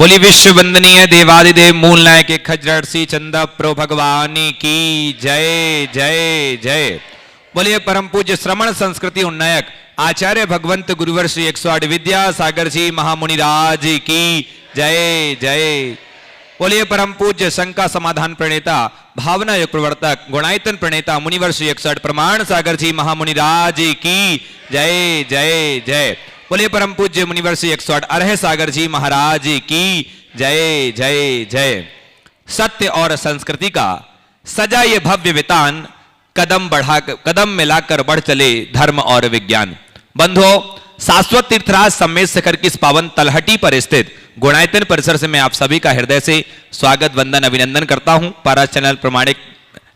बोली विश्व वंदनीय देवादिदेव मूल नायक खजरट सी चंदा प्रो भगवानी की जय जय जय। बोलिए परम पूज्य श्रमण संस्कृति उन्नायक आचार्य भगवंत गुरुवर श्री 108 विद्या सागर जी महामुनि राज की जय जय। बोलिए परम पूज्य शंका समाधान प्रणेता भावना योग प्रवर्तक गुणायतन प्रणेता मुनिवर श्री 108 प्रमाण सागर जी महामुनि राज की जय जय जय। बोलिए परम पूज्य मुनिवर श्री 108 अरह सागर जी महाराज की जय जय जय। सत्य और संस्कृति का सजा ये भव्य वितान कदम मिलाकर बढ़ चले धर्म और विज्ञान। बंधुओं, शाश्वत तीर्थराज सम्मेद शिखर की इस पावन तलहटी पर स्थित गुणायतन परिसर से मैं आप सभी का हृदय से स्वागत वंदन अभिनंदन करता हूं। पारस चैनल प्रमाणिक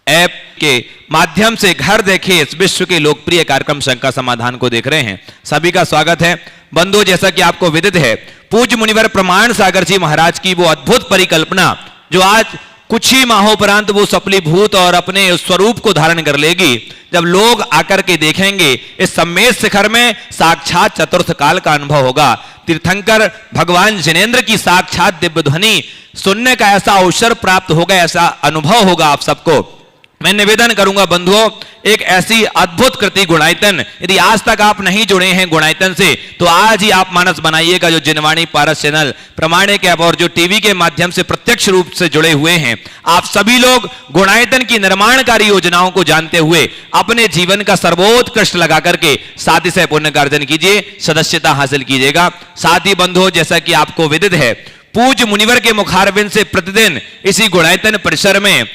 ऐप के माध्यम से घर देखे इस विश्व के लोकप्रिय कार्यक्रम शंका समाधान को देख रहे हैं, सभी का स्वागत है। बंधुओं, जैसा कि आपको विदित है, पूज्य मुनिवर प्रमाण सागर जी महाराज की वो अद्भुत परिकल्पना जो आज कुछ ही माहों उपरांत वो सफलीभूत और अपने स्वरूप को धारण कर लेगी, जब लोग आकर के देखेंगे इस सम्मेद शिखर में साक्षात चतुर्थ काल का अनुभव होगा। तीर्थंकर भगवान जिनेंद्र की साक्षात दिव्य ध्वनि सुनने का ऐसा अवसर प्राप्त होगा, ऐसा अनुभव होगा आप सबको। मैं निवेदन करूंगा बंधुओं, एक ऐसी अद्भुत कृति गुणायतन, यदि आज तक आप नहीं जुड़े हैं गुणायतन से तो आज ही आप मानस बनाइएगा। जो जिनवाणी पारस चैनल प्रमाणिक ऐप और जो टीवी के माध्यम से प्रत्यक्ष रूप से जुड़े हुए हैं, आप सभी लोग गुणायतन की निर्माणकारी योजनाओं को जानते हुए अपने जीवन का सर्वोत्कृष्ट लगा करके साथ ही पुण्य का अर्जन कीजिए, सदस्यता हासिल कीजिएगा। साथ ही बंधुओं, जैसा कि आपको विदित है, पूज्य मुनिवर के मुखारविंद से प्रतिदिन इसी गुणायतन परिसर में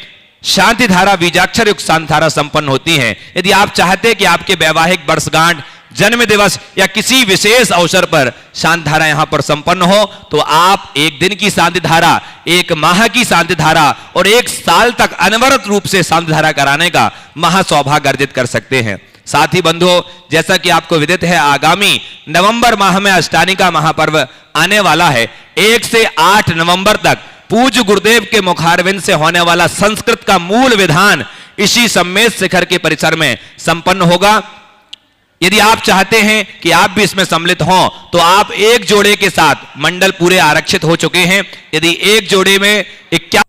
शांति धारा बीजाक्षर युक्त शांति धारा संपन्न होती है। यदि आप चाहते हैं कि आपके वैवाहिक वर्षगांठ, जन्म दिवस या किसी विशेष अवसर पर शांति धारा यहां पर संपन्न हो, तो आप एक दिन की शांति धारा, एक माह की शांति धारा और एक साल तक अनवरत रूप से शांति धारा कराने का महासौभाग्य अर्जित कर सकते हैं। साथ ही बंधुओं, जैसा कि आपको विदित है, आगामी नवंबर माह में अष्टानी का महापर्व आने वाला है। 1 से 8 नवंबर तक पूज्य गुरुदेव के मुखारविंद से होने वाला संस्कृत का मूल विधान इसी सम्मेद शिखर के परिसर में संपन्न होगा। यदि आप चाहते हैं कि आप भी इसमें सम्मिलित हों तो आप एक जोड़े के साथ, मंडल पूरे आरक्षित हो चुके हैं, यदि एक जोड़े में 51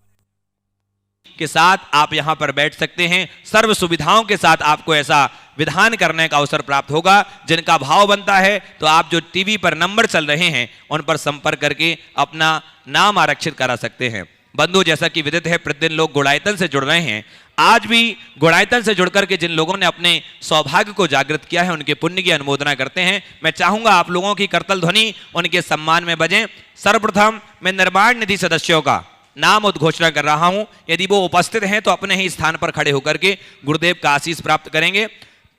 के साथ आप यहां पर बैठ सकते हैं। सर्व सुविधाओं के साथ आपको ऐसा विधान करने का अवसर प्राप्त होगा। जिनका भाव बनता है तो आप जो टीवी पर नंबर चल रहे हैं उन पर संपर्क करके अपना नाम आरक्षित करा सकते हैं। बंधु, जैसा कि विदित है, प्रतिदिन लोग गुणायतन से जुड़ रहे हैं। आज भी गुणायतन से जुड़कर के जिन लोगों ने अपने सौभाग्य को जागृत किया है उनके पुण्य की अनुमोदना करते हैं। मैं चाहूंगा आप लोगों की करतल ध्वनि उनके सम्मान में बजे। सर्वप्रथम मैं निर्माण निधि सदस्यों का नाम उद्घोषणा कर रहा हूं। यदि वो उपस्थित हैं तो अपने ही स्थान पर खड़े होकर के गुरुदेव का आशीष प्राप्त करेंगे।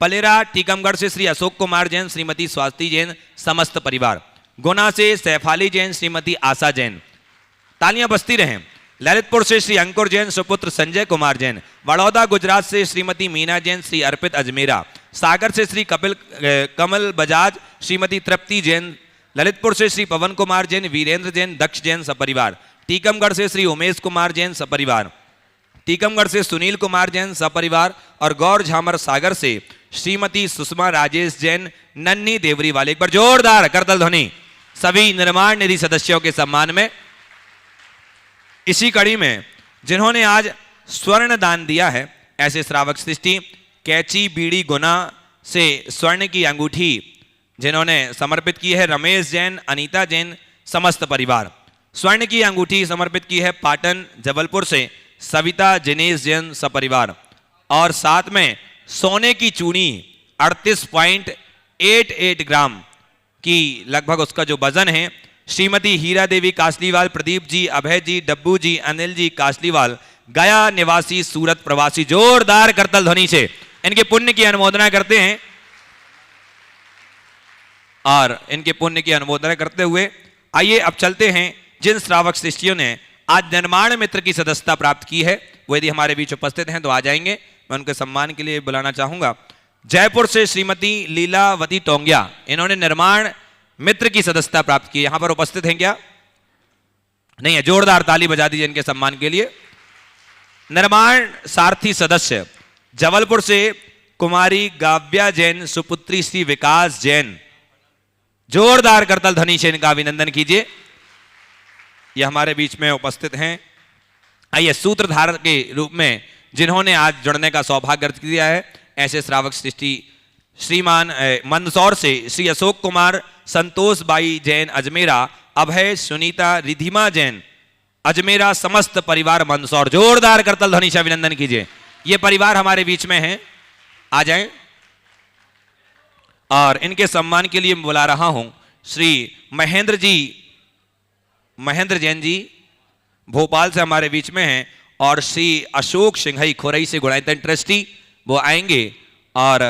पलेरा टीकमगढ़ से श्री अशोक कुमार जैन, श्रीमती स्वाति जैन, समस्त परिवार। गुना से सैफाली जैन, श्रीमती आशा जैन, तालियां बजती रहें। ललितपुर से श्री अंकुर जैन, सुपुत्र संजय कुमार जैन। बड़ौदा गुजरात से श्रीमती मीना जैन, श्री अर्पित अजमेरा। सागर से श्री कमल बजाज, श्रीमती तृप्ति जैन। ललितपुर से श्री पवन कुमार जैन, वीरेंद्र जैन, दक्ष जैन सपरिवार। टीकमगढ़ से श्री उमेश कुमार जैन सपरिवार। टीकमगढ़ से सुनील कुमार जैन सपरिवार। और गौर झामर सागर से श्रीमती सुषमा राजेश जैन, नन्ही देवरी वाले। एक बार जोरदार करतल ध्वनि सभी निर्माण निधि सदस्यों के सम्मान में। इसी कड़ी में जिन्होंने आज स्वर्ण दान दिया है, ऐसे श्रावक सृष्टि कैची बीड़ी गुना से स्वर्ण की अंगूठी जिन्होंने समर्पित की है, रमेश जैन, अनीता जैन, समस्त परिवार। स्वर्ण की अंगूठी समर्पित की है पाटन जबलपुर से सविता जिनेश जैन सपरिवार। और साथ में सोने की चूड़ी 38.88 ग्राम की लगभग उसका जो वजन है, श्रीमती हीरा देवी कासलीवाल, प्रदीप जी, अभय जी, डब्बू जी, अनिल जी कासलीवाल, गया निवासी, सूरत प्रवासी। जोरदार करतल ध्वनि से इनके पुण्य की अनुमोदना करते हैं। और इनके पुण्य की अनुमोदना करते हुए आइए अब चलते हैं जिन श्रावक शिष्यों ने आज निर्माण मित्र की सदस्यता प्राप्त की है, वो यदि हमारे बीच उपस्थित हैं तो आ जाएंगे। मैं उनके सम्मान के लिए बुलाना चाहूंगा। जयपुर से श्रीमती लीलावती टोंगिया, इन्होंने निर्माण मित्र की सदस्यता प्राप्त की। यहां पर उपस्थित हैं क्या? नहीं है, जोरदार ताली बजा दीजिए इनके सम्मान के लिए। निर्माण सारथी सदस्य जबलपुर से कुमारी गाव्या जैन, सुपुत्री श्री विकास जैन। जोरदार करतल ध्वनि से इनका अभिनंदन कीजिए। ये हमारे बीच में उपस्थित हैं। आइए सूत्रधार के रूप में जिन्होंने आज जुड़ने का सौभाग्य अर्जित किया है, ऐसे श्रावक सृष्टि श्रीमान मंदसौर से श्री अशोक कुमार, संतोष बाई जैन अजमेरा, अभय सुनीता रिधिमा जैन अजमेरा, समस्त परिवार मंदसौर। जोरदार करतल ध्वनि से अभिनंदन कीजिए। ये परिवार हमारे बीच में है, आ जाएं। और इनके सम्मान के लिए बुला रहा हूं श्री महेंद्र जैन जी भोपाल से हमारे बीच में हैं, और श्री अशोक सिंघई खोरई से गुणायतन ट्रस्टी, वो आएंगे। और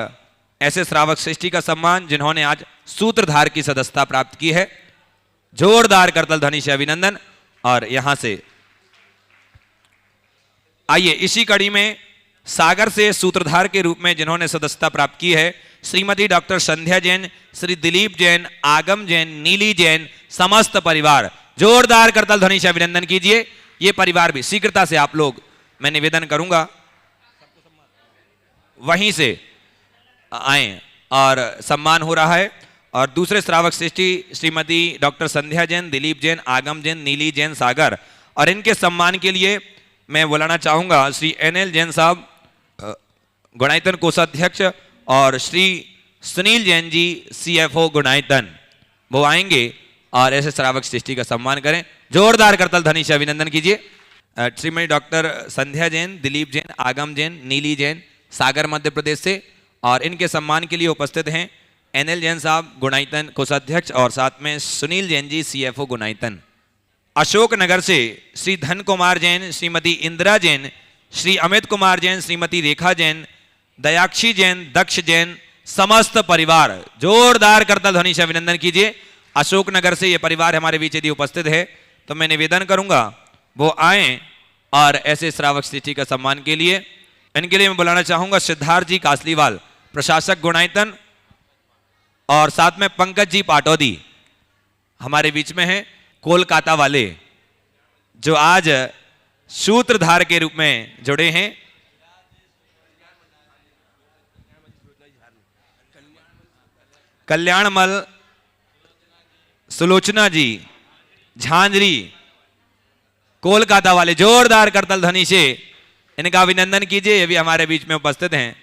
ऐसे श्रावक सृष्टि का सम्मान जिन्होंने आज सूत्रधार की सदस्यता प्राप्त की है। जोरदार करतल ध्वनि से अभिनंदन। और यहां से आइए इसी कड़ी में सागर से सूत्रधार के रूप में जिन्होंने सदस्यता प्राप्त की है, श्रीमती डॉक्टर संध्या जैन, श्री दिलीप जैन, आगम जैन, नीली जैन, समस्त परिवार। जोरदार करतल ध्वनि से अभिनंदन कीजिए। ये परिवार भी शीघ्रता से आप लोग, मैं निवेदन करूंगा वहीं से आए और सम्मान हो रहा है। और दूसरे श्रावक सृष्टि श्रीमती डॉक्टर संध्या जैन, दिलीप जैन, आगम जैन, नीली जैन, सागर। और इनके सम्मान के लिए मैं बुलाना चाहूंगा श्री NL जैन साहब, गुणायतन कोषाध्यक्ष, और श्री सुनील जैन जी CFO गुणायतन, वो आएंगे और ऐसे श्रावक सृष्टि का सम्मान करें। जोरदार करतल ध्वनि से अभिनंदन कीजिए। श्रीमती डॉक्टर संध्या जैन, दिलीप जैन, आगम जैन, नीली जैन, सागर मध्य प्रदेश से। और इनके सम्मान के लिए उपस्थित हैं NL जैन साहब गुणायतन कोषाध्यक्ष, और साथ में सुनील जैन जी CFO गुणायतन। अशोकनगर से श्री धन कुमार जैन, श्रीमती इंदिरा जैन, श्री अमित कुमार जैन, श्रीमती रेखा जैन, दयाक्षी जैन, दक्ष जैन, समस्त परिवार। जोरदार करतल ध्वनि से अभिनंदन कीजिए। अशोकनगर से ये परिवार हमारे बीच यदि उपस्थित है तो मैं निवेदन करूंगा वो आए और ऐसे श्रावक सृष्टि का सम्मान के लिए, इनके लिए मैं बुलाना चाहूंगा सिद्धार्थ जी कासलीवाल, प्रशासक गुणायतन, और साथ में पंकज जी पाटौदी हमारे बीच में हैं, कोलकाता वाले, जो आज सूत्रधार के रूप में जुड़े हैं। कल्याणमल सुलोचना जी झांझरी, कोलकाता वाले। जोरदार करतल ध्वनि से इनका अभिनंदन कीजिए, ये भी हमारे बीच में उपस्थित हैं।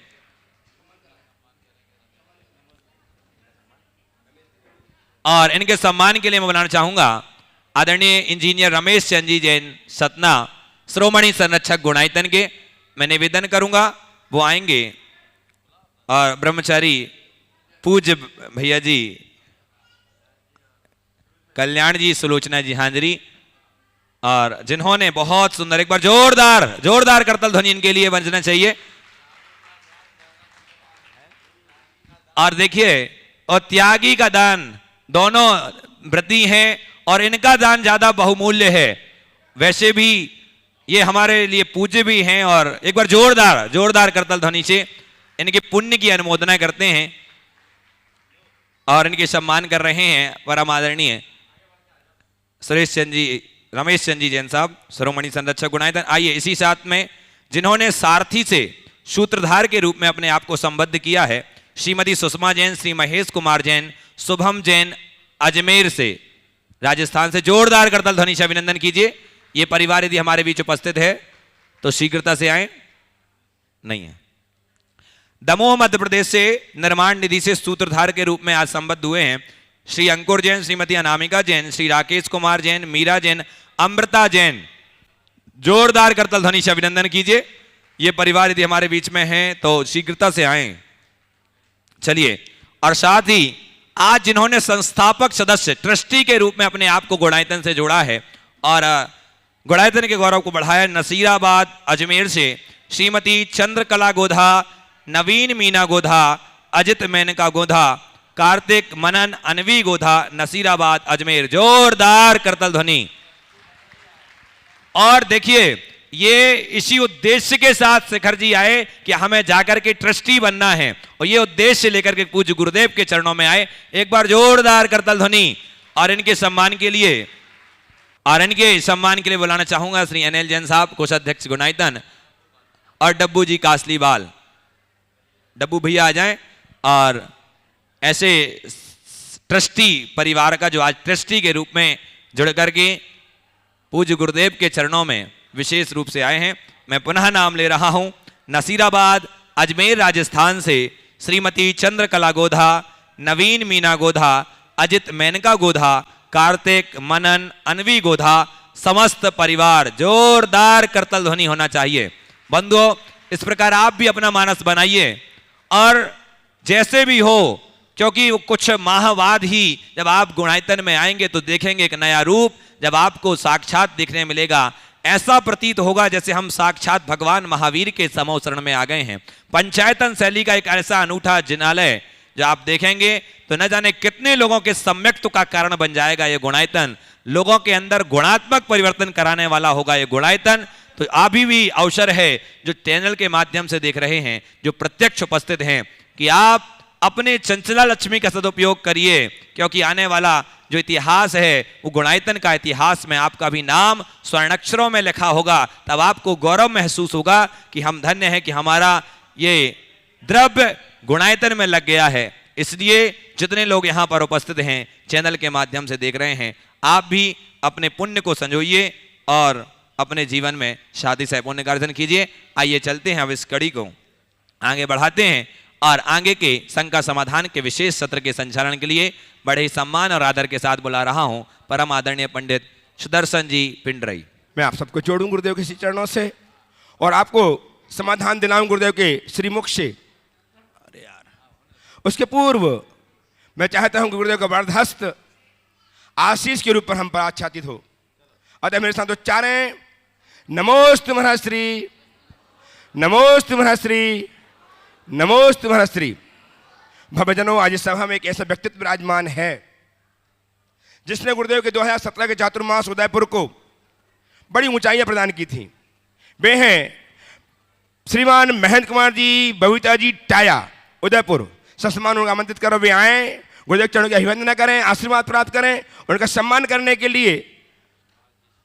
और इनके सम्मान के लिए मैं बुलाना चाहूंगा आदरणीय इंजीनियर रमेश चंद जी जैन सतना, श्रोमणी संरक्षक गुणायतन के। मैं निवेदन करूंगा वो आएंगे। और ब्रह्मचारी पूज्य भैया जी कल्याण जी सुलोचना जी हांजरी, और जिन्होंने बहुत सुंदर, एक बार जोरदार करतल ध्वनि इनके लिए बजना चाहिए। और देखिए, और त्यागी का दान, दोनों व्रती हैं और इनका दान ज्यादा बहुमूल्य है। वैसे भी ये हमारे लिए पूज्य भी हैं। और एक बार जोरदार करतल ध्वनि से इनके पुण्य की अनुमोदना करते हैं और इनके सम्मान कर रहे हैं परम आदरणीय रमेश चंद जी जैन साहब, शिरोमणि संरक्षक गुणायतन। आइए इसी साथ में जिन्होंने सारथी से सूत्रधार के रूप में अपने आप को संबद्ध किया है, श्रीमती सुषमा जैन, श्री महेश कुमार जैन, शुभम जैन अजमेर से, राजस्थान से। जोरदार करतल ध्वनि से अभिनंदन कीजिए। ये परिवार यदि हमारे बीच उपस्थित है तो शीघ्रता से आए। नहीं है। दमोह मध्य प्रदेश से निर्माण निधि से सूत्रधार के रूप में आज संबद्ध हुए हैं श्री अंकुर जैन, श्रीमती अनामिका जैन, श्री राकेश कुमार जैन, मीरा जैन, अमृता जैन। जोरदार करतल ध्वनि से अभिनंदन कीजिए। ये परिवार यदि हमारे बीच में है तो शीघ्रता से आए। चलिए, और साथ ही आज जिन्होंने संस्थापक सदस्य ट्रस्टी के रूप में अपने आप को गुणायतन से जोड़ा है और गुणायतन के गौरव को बढ़ाया, नसीराबाद अजमेर से श्रीमती चंद्रकला गोधा, नवीन मीना गोधा, अजित मेनका गोधा, कार्तिक मनन अनवी गोधा, नसीराबाद अजमेर। जोरदार करतल ध्वनि। और देखिए, ये इसी उद्देश्य के साथ शेखर जी आए कि हमें जाकर के ट्रस्टी बनना है, और ये उद्देश्य लेकर के पूज्य गुरुदेव के चरणों में आए। एक बार जोरदार करतल ध्वनि। और इनके सम्मान के लिए बुलाना चाहूंगा श्री NL जैन साहब, कोषाध्यक्ष गुणायतन, और डब्बू जी कासलीवाल। डब्बू भैया आ जाएं। और ऐसे ट्रस्टी परिवार का जो आज ट्रस्टी के रूप में जुड़ करके पूज्य गुरुदेव के चरणों में विशेष रूप से आए हैं। मैं पुनः नाम ले रहा हूं, नसीराबाद अजमेर राजस्थान से श्रीमती चंद्रकला गोधा, नवीन मीना गोधा, अजित मेनका गोधा, कार्तिक मनन अनवी गोधा, समस्त परिवार। जोरदार करतल ध्वनि होना चाहिए। बंधुओं, इस प्रकार आप भी अपना मानस बनाइए और जैसे भी हो, क्योंकि कुछ माह बाद ही जब आप गुणायतन में आएंगे तो देखेंगे एक नया रूप। जब आपको साक्षात दिखने मिलेगा, ऐसा प्रतीत होगा जैसे हम साक्षात भगवान महावीर के समो शरण में आ गए हैं। पंचायतन शैली का एक ऐसा अनूठा जिनालय जो आप देखेंगे तो न जाने कितने लोगों के सम्यक्त्व का कारण बन जाएगा ये गुणायतन। लोगों के अंदर गुणात्मक परिवर्तन कराने वाला होगा ये गुणायतन। तो अभी भी अवसर है, जो चैनल के माध्यम से देख रहे हैं, जो प्रत्यक्ष उपस्थित हैं, कि आप अपने चंचला लक्ष्मी का सदुपयोग करिए, क्योंकि आने वाला जो इतिहास है वो गुणायतन का इतिहास में आपका भी नाम स्वर्णाक्षरों में लिखा होगा। तब आपको गौरव महसूस होगा कि हम धन्य हैं कि हमारा ये द्रव्य गुणायतन में लग गया है। इसलिए जितने लोग यहाँ पर उपस्थित हैं, चैनल के माध्यम से देख रहे हैं, आप भी अपने पुण्य को संजोइए और अपने जीवन में शादी से पुण्य का अर्जन कीजिए। आइए चलते हैं अब इस कड़ी को आगे बढ़ाते हैं और आगे के शंका समाधान के विशेष सत्र के संचालन के लिए बड़े ही सम्मान और आदर के साथ बुला रहा हूं परम आदरणीय पंडित सुदर्शन जी पिंडरई। मैं आप सबको जोड़ूं गुरुदेव के श्री चरणों से और आपको समाधान दिलाऊं गुरुदेव के श्रीमुख से। अरे यार, उसके पूर्व मैं चाहता हूं कि गुरुदेव का वरदहस्त आशीष के रूप पर हम पर आच्छादित हो। अतः मेरे साथ उच्चारें, नमोस्तु महर्षि, नमोस्तु महर्षि, नमोस्तु महर्षि। भवजनों, आज इस सभा में एक ऐसा व्यक्तित्व विराजमान है जिसने गुरुदेव के 2017 के चातुर्मास उदयपुर को बड़ी ऊंचाइयां प्रदान की थी। वे हैं श्रीमान महेंद्र कुमार जी, बबीता जी टाया, उदयपुर। ससमान उनको आमंत्रित करो, वे आए, गुरुदेव चरणों की अभिवंदना करें, आशीर्वाद प्राप्त करें। उनका सम्मान करने के लिए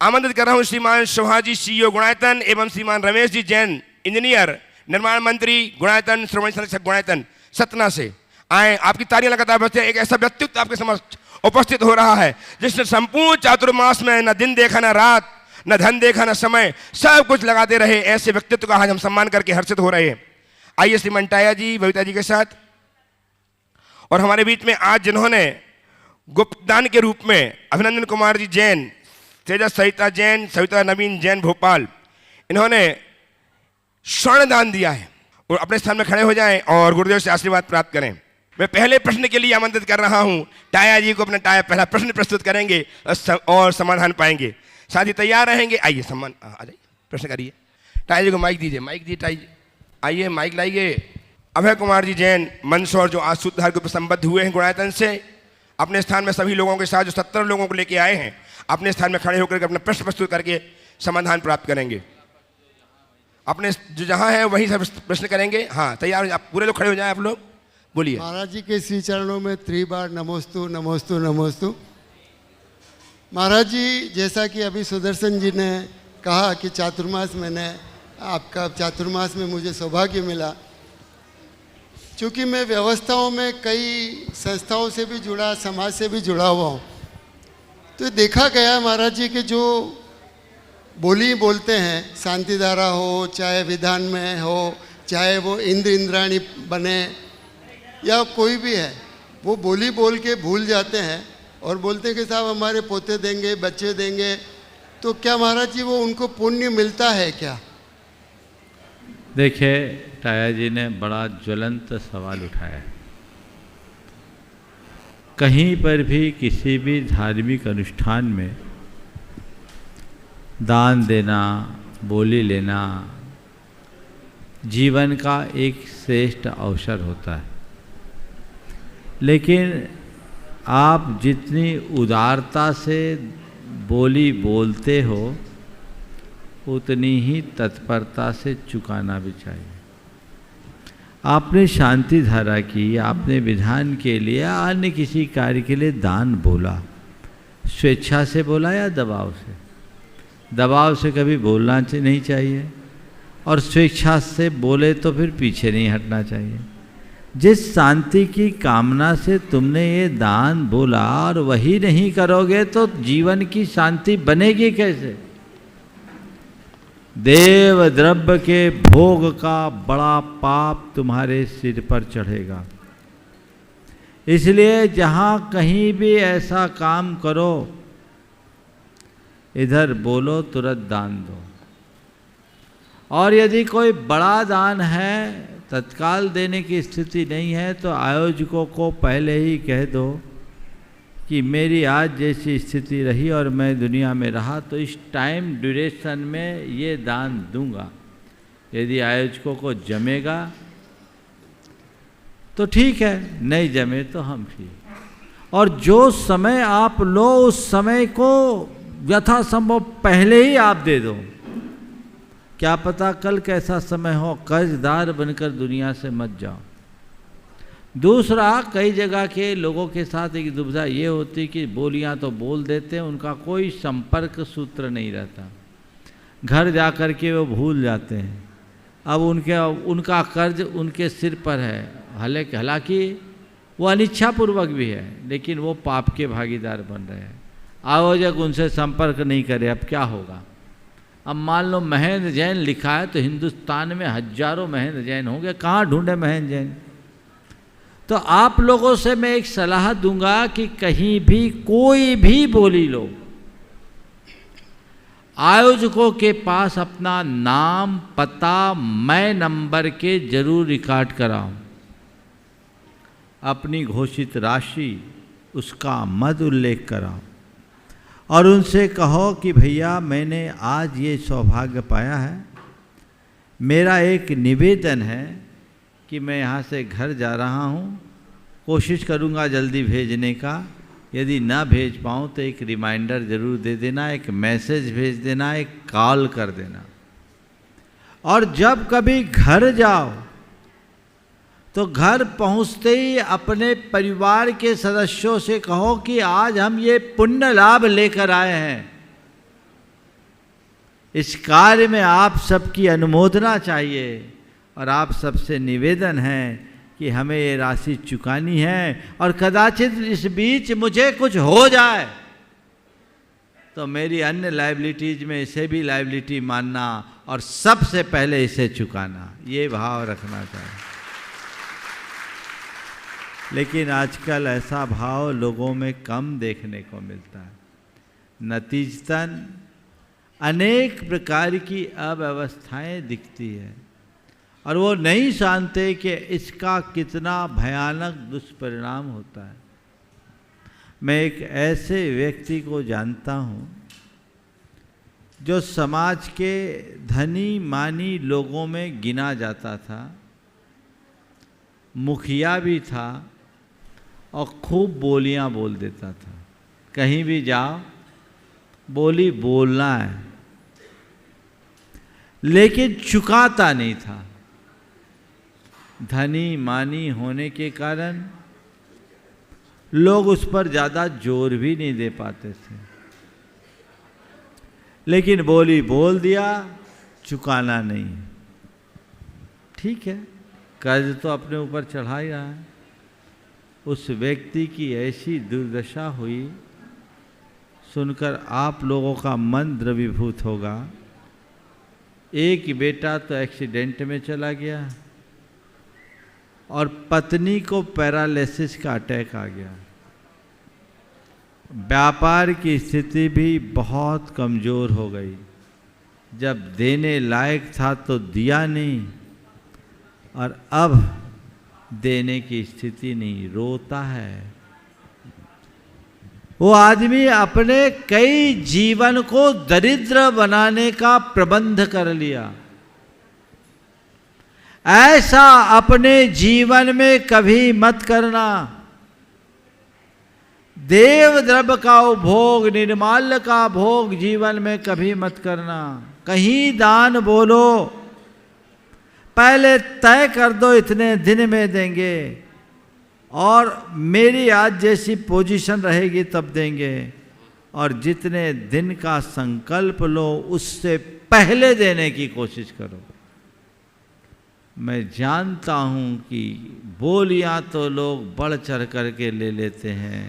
आमंत्रित कर रहा हूं श्रीमान शोभाजी सीईओ गुणायतन एवं श्रीमान रमेश जी जैन इंजीनियर निर्माण मंत्री गुणायतन श्रोमणी संरक्षक गुणायतन सतना से। आए, आपकी तालियां लगातार बजते हैं। एक ऐसा व्यक्तित्व आपके समक्ष उपस्थित हो रहा है जिसने संपूर्ण चातुर्मास में न दिन देखा, न रात, न धन देखा, न समय, सब कुछ लगाते रहे। ऐसे व्यक्तित्व का आज हम सम्मान करके हर्षित हो रहे हैं। आइए श्रीमान टाया जी, बबीता जी के साथ। और हमारे बीच में आज जिन्होंने गुप्तदान के रूप में अभिनंदन कुमार जी जैन, तेजस सविता जैन, सविता नवीन जैन भोपाल, इन्होंने स्वर्ण दान दिया है। और अपने स्थान में खड़े हो जाएं और गुरुदेव से आशीर्वाद प्राप्त करें। मैं पहले प्रश्न के लिए आमंत्रित कर रहा हूं टाया जी को। अपना टाया पहला प्रश्न प्रस्तुत करेंगे और समाधान पाएंगे। साथ ही तैयार रहेंगे। आइए सम्मान आ जाइए, प्रश्न करिए। टाया जी को माइक दीजिए, माइक दीजिए टाया जी, आइए माइक लाइए। अभय कुमार जी जैन मंदसौर, जो आज सूत्रधार के ऊपर संबद्ध हुए हैं गुणायतन से, अपने स्थान में सभी लोगों के साथ जो 70 लोगों को लेके आए हैं, अपने स्थान में खड़े होकर अपना प्रश्न प्रस्तुत करके समाधान प्राप्त करेंगे। अपने जो जहाँ है वहीं सब प्रश्न करेंगे। हाँ, तैयार हो, आप पूरे लोग खड़े हो जाएं। आप लोग बोलिए। महाराज जी के श्री चरणों में त्रिबार नमोस्तु नमोस्तु नमोस्तु। महाराज जी, जैसा कि अभी सुदर्शन जी ने कहा कि चातुर्मास मैंने आपका चातुर्मास में मुझे सौभाग्य मिला। चूँकि मैं व्यवस्थाओं में कई संस्थाओं से भी जुड़ा, समाज से भी जुड़ा हुआ हूँ, तो देखा गया महाराज जी कि जो बोली बोलते हैं, शांति धारा हो, चाहे विधान में हो, चाहे वो इंद्र इंद्राणी बने या कोई भी है, वो बोली बोल के भूल जाते हैं और बोलते हैं कि साहब हमारे पोते देंगे, बच्चे देंगे। तो क्या महाराज जी वो उनको पुण्य मिलता है क्या? देखिए, टाया जी ने बड़ा ज्वलंत सवाल उठाया। कहीं पर भी किसी भी धार्मिक अनुष्ठान में दान देना, बोली लेना जीवन का एक श्रेष्ठ अवसर होता है। लेकिन आप जितनी उदारता से बोली बोलते हो, उतनी ही तत्परता से चुकाना भी चाहिए। आपने शांति धारा की, आपने विधान के लिए, अन्य किसी कार्य के लिए दान बोला, स्वेच्छा से बोला या दबाव से? दबाव से कभी बोलना नहीं चाहिए, और स्वेच्छा से बोले तो फिर पीछे नहीं हटना चाहिए। जिस शांति की कामना से तुमने ये दान बोला और वही नहीं करोगे तो जीवन की शांति बनेगी कैसे? देव द्रव्य के भोग का बड़ा पाप तुम्हारे सिर पर चढ़ेगा। इसलिए जहाँ कहीं भी ऐसा काम करो, इधर बोलो तुरंत दान दो। और यदि कोई बड़ा दान है, तत्काल देने की स्थिति नहीं है, तो आयोजकों को पहले ही कह दो कि मेरी आज जैसी स्थिति रही और मैं दुनिया में रहा तो इस टाइम ड्यूरेशन में ये दान दूंगा। यदि आयोजकों को जमेगा तो ठीक है, नहीं जमे तो हम ठीक। और जो समय आप लो उस समय को यथासंभव पहले ही आप दे दो। क्या पता कल कैसा समय हो, कर्जदार बनकर दुनिया से मत जाओ। दूसरा, कई जगह के लोगों के साथ एक दुविधा ये होती कि बोलियां तो बोल देते हैं, उनका कोई संपर्क सूत्र नहीं रहता, घर जा कर के वो भूल जाते हैं। अब उनका कर्ज उनके सिर पर है, हालांकि वो अनिच्छापूर्वक भी है, लेकिन वो पाप के भागीदार बन रहे हैं। आयोजक उनसे संपर्क नहीं करे, अब क्या होगा? अब मान लो महेंद्र जैन लिखा है तो हिंदुस्तान में हजारों महेंद्र जैन होंगे, कहाँ ढूंढे महेंद्र जैन? तो आप लोगों से मैं एक सलाह दूंगा कि कहीं भी कोई भी बोली लो, आयोजकों के पास अपना नाम, पता, मैं नंबर के जरूर रिकॉर्ड कराओ। अपनी घोषित राशि उसका मद उल्लेख कराओ और उनसे कहो कि भैया मैंने आज ये सौभाग्य पाया है, मेरा एक निवेदन है कि मैं यहाँ से घर जा रहा हूँ, कोशिश करूँगा जल्दी भेजने का। यदि ना भेज पाऊँ तो एक रिमाइंडर ज़रूर दे देना, एक मैसेज भेज देना, एक कॉल कर देना। और जब कभी घर जाओ तो घर पहुँचते ही अपने परिवार के सदस्यों से कहो कि आज हम ये पुण्य लाभ लेकर आए हैं, इस कार्य में आप सबकी अनुमोदना चाहिए और आप सबसे निवेदन है कि हमें ये राशि चुकानी है, और कदाचित इस बीच मुझे कुछ हो जाए तो मेरी अन्य लायबिलिटीज में इसे भी लायबिलिटी मानना और सबसे पहले इसे चुकाना, ये भाव रखना चाहिए। लेकिन आजकल ऐसा भाव लोगों में कम देखने को मिलता है। नतीजतन अनेक प्रकार की अव्यवस्थाएं दिखती है और वो नहीं जानते कि इसका कितना भयानक दुष्परिणाम होता है। मैं एक ऐसे व्यक्ति को जानता हूँ जो समाज के धनी मानी लोगों में गिना जाता था, मुखिया भी था और खूब बोलियां बोल देता था। कहीं भी जाओ बोली बोलना है, लेकिन चुकाता नहीं था। धनी मानी होने के कारण लोग उस पर ज़्यादा जोर भी नहीं दे पाते थे, लेकिन बोली बोल दिया, चुकाना नहीं। ठीक है, कर्ज तो अपने ऊपर चढ़ा ही रहा है। उस व्यक्ति की ऐसी दुर्दशा हुई, सुनकर आप लोगों का मन द्रवीभूत होगा। एक बेटा तो एक्सीडेंट में चला गया और पत्नी को पैरालिसिस का अटैक आ गया। व्यापार की स्थिति भी बहुत कमज़ोर हो गई। जब देने लायक था तो दिया नहीं और अब देने की स्थिति नहीं, रोता है। वो आदमी अपने कई जीवन को दरिद्र बनाने का प्रबंध कर लिया। ऐसा अपने जीवन में कभी मत करना। देव द्रव्य का भोग, निर्माल्य का भोग जीवन में कभी मत करना। कहीं दान बोलो, पहले तय कर दो इतने दिन में देंगे और मेरी आज जैसी पोजीशन रहेगी तब देंगे, और जितने दिन का संकल्प लो उससे पहले देने की कोशिश करो। मैं जानता हूँ कि बोलियाँ तो लोग बढ़ चढ़ करके ले लेते हैं,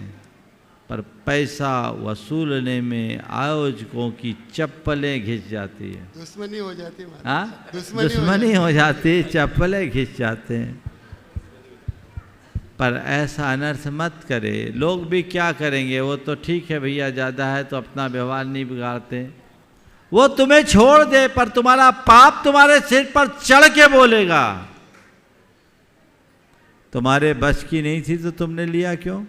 पर पैसा वसूलने में आयोजकों की चप्पलें घिस जाती है। दुश्मनी हो जाती है। हाँ, दुश्मनी हो जाती, चप्पलें घिस जाते हैं। पर ऐसा अनर्थ मत करे। लोग भी क्या करेंगे, वो तो ठीक है भैया, ज़्यादा है तो अपना व्यवहार नहीं बिगाड़ते, वो तुम्हें छोड़ दे, पर तुम्हारा पाप तुम्हारे सिर पर चढ़ के बोलेगा। तुम्हारे बस की नहीं थी तो तुमने लिया क्यों?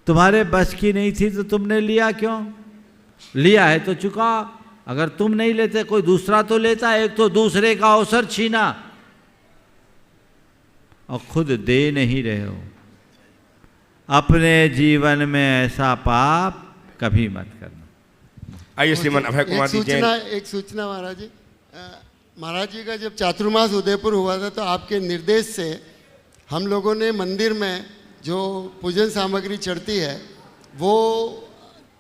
तुम्हारे बस की नहीं थी तो तुमने लिया क्यों? लिया है तो चुका। अगर तुम नहीं लेते कोई दूसरा तो लेता। एक तो दूसरे का अवसर छीना और खुद दे नहीं रहे हो। अपने जीवन में ऐसा पाप कभी मत करना। आइए श्रीमान अभय कुमार जी जैन। एक सूचना महाराज जी, महाराज जी का जब चातुर्मास उदयपुर हुआ था तो आपके निर्देश से हम लोगों ने मंदिर में जो पूजन सामग्री चढ़ती है वो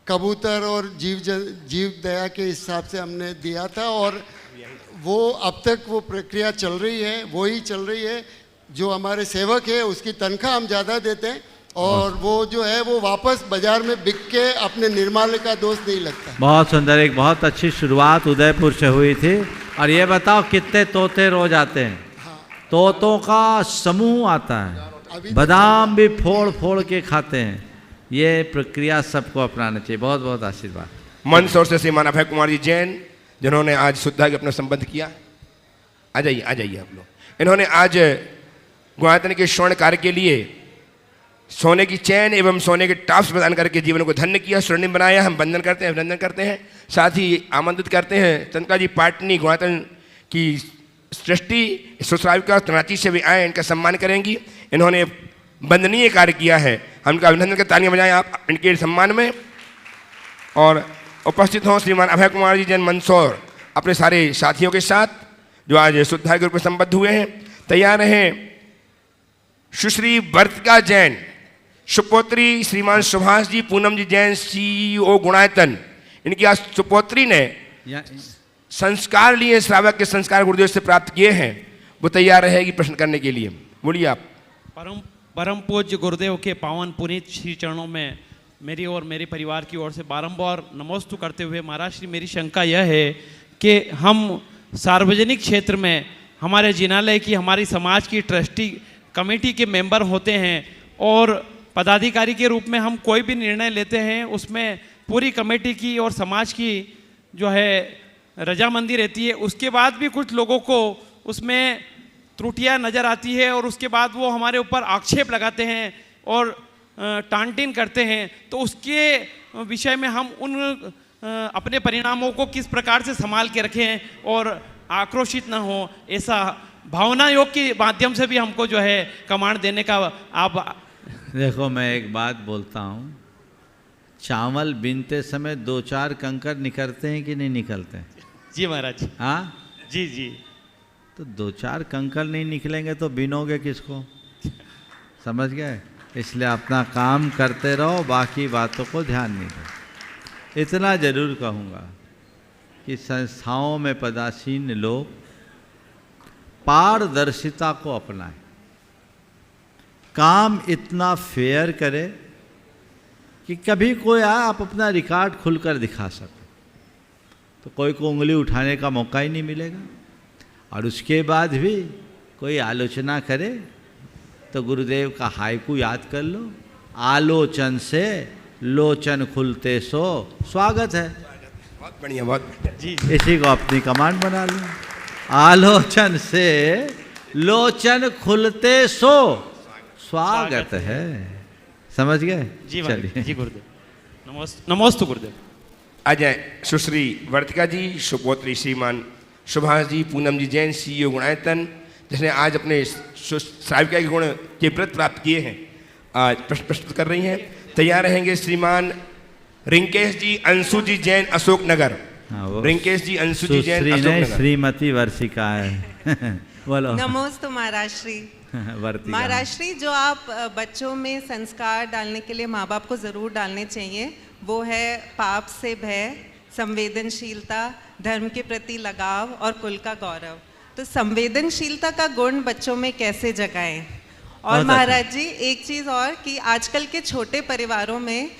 कबूतर और जीव दया के हिसाब से हमने दिया था, और वो अब तक वो प्रक्रिया चल रही है, वो ही चल रही है। जो हमारे सेवक है उसकी तनख्वाह हम ज़्यादा देते हैं, और वो जो है वो वापस बाजार में बिक के अपने निर्माल्य का दोष नहीं लगता। बहुत सुंदर, एक बहुत अच्छी शुरुआत उदयपुर से हुई थी। और ये बताओ कितने तोते रोज आते हैं? हाँ। तोतों का समूह आता है, बादाम भी फोड़ फोड़ के खाते हैं। ये प्रक्रिया सबको अपनाना चाहिए। बहुत बहुत आशीर्वाद। मंदसौर से श्रीमान अभय कुमार जी जैन, जिन्होंने आज शुद्धा के अपना संबंध किया। आ जाइए आप लोग। इन्होंने आज गुणायतन के स्वर्ण कार्य के लिए सोने की चैन एवं सोने के टाप्स प्रदान करके जीवन को धन्य किया, स्वर्णिम बनाया। हम वंदन करते हैं, अभिनंदन करते हैं। साथ ही आमंत्रित करते हैं चंद्रिका जी पाटनी गुणायतन की सृष्टि सुश्राविका तनाची से भी आए, इनका सम्मान करेंगी। इन्होंने वंदनीय कार्य किया है, हम इनका अभिनंदन के तालियां बजाएं आप इनके सम्मान में। और उपस्थित हों श्रीमान अभय कुमार जी जैन मंदसौर अपने सारे साथियों के साथ, जो आज शुद्धा के रूप में संबद्ध हुए हैं। तैयार रहें सुश्री वर्तिका जैन, सुपुत्री श्रीमान सुभाष जी पूनम जी जैन, CEO गुणायतन। इनकी आज सुपुत्री ने संस्कार लिए, श्रावक के संस्कार गुरुदेव से प्राप्त किए हैं। वो तैयार रहेगी प्रश्न करने के लिए। बोलिए आप। परम पूज्य गुरुदेव के पावन पुनीत श्री चरणों में मेरी और मेरे परिवार की ओर से बारंबार नमोस्तु करते हुए महाराज श्री, मेरी शंका यह है कि हम सार्वजनिक क्षेत्र में हमारे जिनालय की, हमारी समाज की ट्रस्टी कमेटी के मेंबर होते हैं, और पदाधिकारी के रूप में हम कोई भी निर्णय लेते हैं उसमें पूरी कमेटी की और समाज की जो है रजामंदी रहती है। उसके बाद भी कुछ लोगों को उसमें त्रुटियां नज़र आती है, और उसके बाद वो हमारे ऊपर आक्षेप लगाते हैं और टांटिन करते हैं। तो उसके विषय में हम उन अपने परिणामों को किस प्रकार से संभाल के रखें और आक्रोशित न हो, ऐसा भावना योग के माध्यम से भी हमको जो है कमांड देने का आप। देखो, मैं एक बात बोलता हूँ, चावल बीनते समय 2-4 कंकड़ निकलते हैं कि नहीं निकलते? जी महाराज। हाँ जी जी। तो 2-4 कंकड़ नहीं निकलेंगे तो बीनोगे किसको? समझ गए? इसलिए अपना काम करते रहो, बाकी बातों को ध्यान नहीं दो। इतना जरूर कहूँगा कि संस्थाओं में पदासीन लोग पारदर्शिता को अपनाएं, काम इतना फेयर करे कि कभी कोई आए आप अपना रिकॉर्ड खुलकर दिखा सको, तो कोई को उंगली उठाने का मौका ही नहीं मिलेगा। और उसके बाद भी कोई आलोचना करे तो गुरुदेव का हाइकू याद कर लो, आलोचन से लोचन खुलते सो स्वागत है। बहुत बढ़िया, बहुत बढ़िया जी। इसी को अपनी कमांड बना लो, आलोचन से लोचन खुलते सो स्वागत है। समझ गए? जी चलिए। जी गुरुदेव, नमोस्तु गुरुदेव। आ जाए सुश्री वर्तिका जी, सुपुत्री श्रीमान सुभाष जी पूनम जी जैन, CEO गुणायतन, जिसने आज अपने श्राविका के गुण के व्रत प्राप्त किए हैं, आज प्रश्न प्रस्तुत कर रही हैं। तैयार रहेंगे श्रीमान रिंकेश जी अंशु जी जैन, अशोक नगर। रिंकेश जी अंशु जी जैन, अशोक नगर। श्रीमती वर्षिका है। बोलो। नमोस्तु महाराज श्री। महाराज श्री, जो आप बच्चों में संस्कार डालने के लिए माँ बाप को ज़रूर डालने चाहिए, वो है पाप से भय, संवेदनशीलता, धर्म के प्रति लगाव और कुल का गौरव। तो संवेदनशीलता का गुण बच्चों में कैसे जगाएं? और बहुत महाराज जी एक चीज़ और कि आजकल के छोटे परिवारों में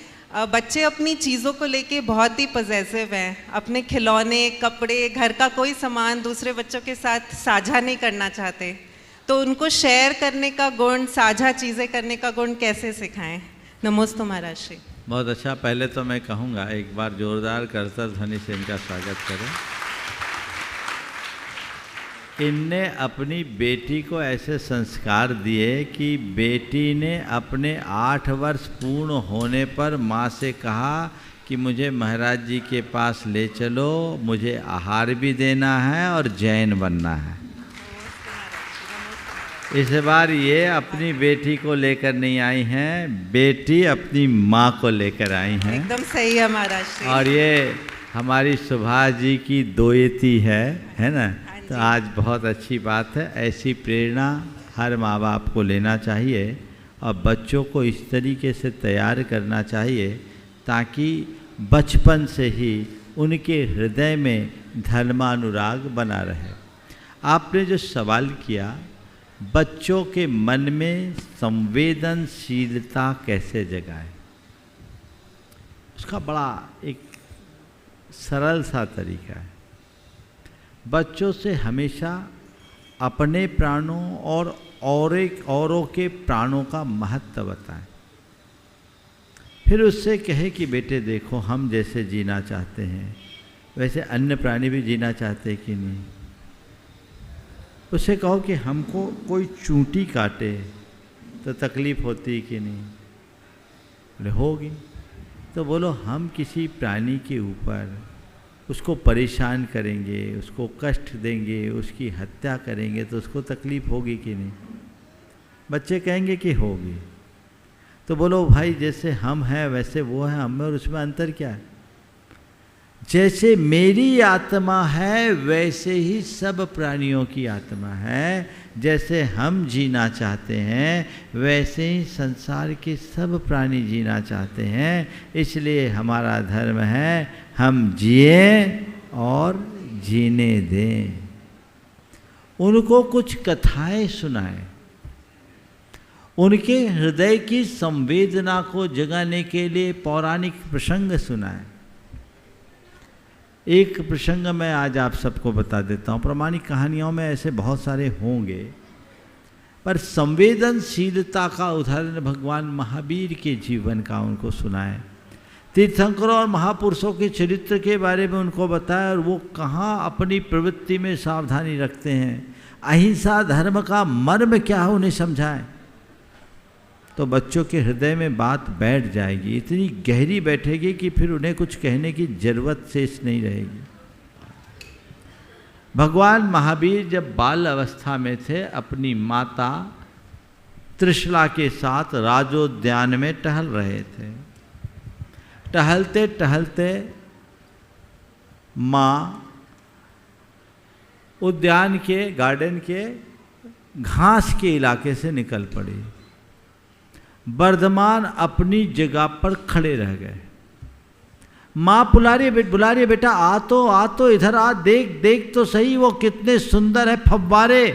बच्चे अपनी चीज़ों को लेके बहुत ही पॉजेसिव हैं, अपने खिलौने, कपड़े, घर का कोई सामान दूसरे बच्चों के साथ साझा नहीं करना चाहते, तो उनको शेयर करने का गुण, साझा चीज़ें करने का गुण कैसे सिखाएं? नमोस्तु महाराज श्री। बहुत अच्छा। पहले तो मैं कहूँगा एक बार जोरदार करतल ध्वनि से इनका स्वागत करें। इनने अपनी बेटी को ऐसे संस्कार दिए कि बेटी ने अपने 8 वर्ष पूर्ण होने पर माँ से कहा कि मुझे महाराज जी के पास ले चलो, मुझे आहार भी देना है और जैन बनना है। इस बार ये अपनी बेटी को लेकर नहीं आई हैं, बेटी अपनी माँ को लेकर आई हैं। एकदम सही है महाराज श्री। और ये हमारी सुभाष जी की दोयती है ना? तो आज बहुत अच्छी बात है। ऐसी प्रेरणा हर माँ बाप को लेना चाहिए और बच्चों को इस तरीके से तैयार करना चाहिए ताकि बचपन से ही उनके हृदय में धर्मानुराग बना रहे। आपने जो सवाल किया, बच्चों के मन में संवेदनशीलता कैसे जगाए, उसका बड़ा एक सरल सा तरीका है। बच्चों से हमेशा अपने प्राणों और औरों के प्राणों का महत्व बताएं। फिर उससे कहे कि बेटे देखो, हम जैसे जीना चाहते हैं वैसे अन्य प्राणी भी जीना चाहते हैं कि नहीं। उससे कहो कि हमको कोई चूंटी काटे तो तकलीफ़ होती है कि नहीं। बोले होगी। तो बोलो हम किसी प्राणी के ऊपर उसको परेशान करेंगे, उसको कष्ट देंगे, उसकी हत्या करेंगे तो उसको तकलीफ़ होगी कि नहीं। बच्चे कहेंगे कि होगी। तो बोलो भाई जैसे हम हैं वैसे वो है, हम में और उसमें अंतर क्या है। जैसे मेरी आत्मा है वैसे ही सब प्राणियों की आत्मा है। जैसे हम जीना चाहते हैं वैसे ही संसार के सब प्राणी जीना चाहते हैं। इसलिए हमारा धर्म है हम जिए और जीने दें। उनको कुछ कथाएं सुनाएं, उनके हृदय की संवेदना को जगाने के लिए पौराणिक प्रसंग सुनाएं। एक प्रसंग मैं आज आप सबको बता देता हूँ। प्रमाणिक कहानियों में ऐसे बहुत सारे होंगे, पर संवेदनशीलता का उदाहरण भगवान महावीर के जीवन का उनको सुनाए। तीर्थंकरों और महापुरुषों के चरित्र के बारे में उनको बताया और वो कहाँ अपनी प्रवृत्ति में सावधानी रखते हैं, अहिंसा धर्म का मर्म क्या है उन्हें समझाएं। तो बच्चों के हृदय में बात बैठ जाएगी, इतनी गहरी बैठेगी कि फिर उन्हें कुछ कहने की जरूरत शेष नहीं रहेगी। भगवान महावीर जब बाल अवस्था में थे, अपनी माता त्रिशला के साथ राजोद्यान में टहल रहे थे। टहलते टहलते माँ उद्यान के, गार्डन के घास के इलाके से निकल पड़ी। वर्धमान अपनी जगह पर खड़े रह गए। माँ बुला रही है, बेटा आ तो इधर आ, देख तो सही वो कितने सुंदर है फव्वारे,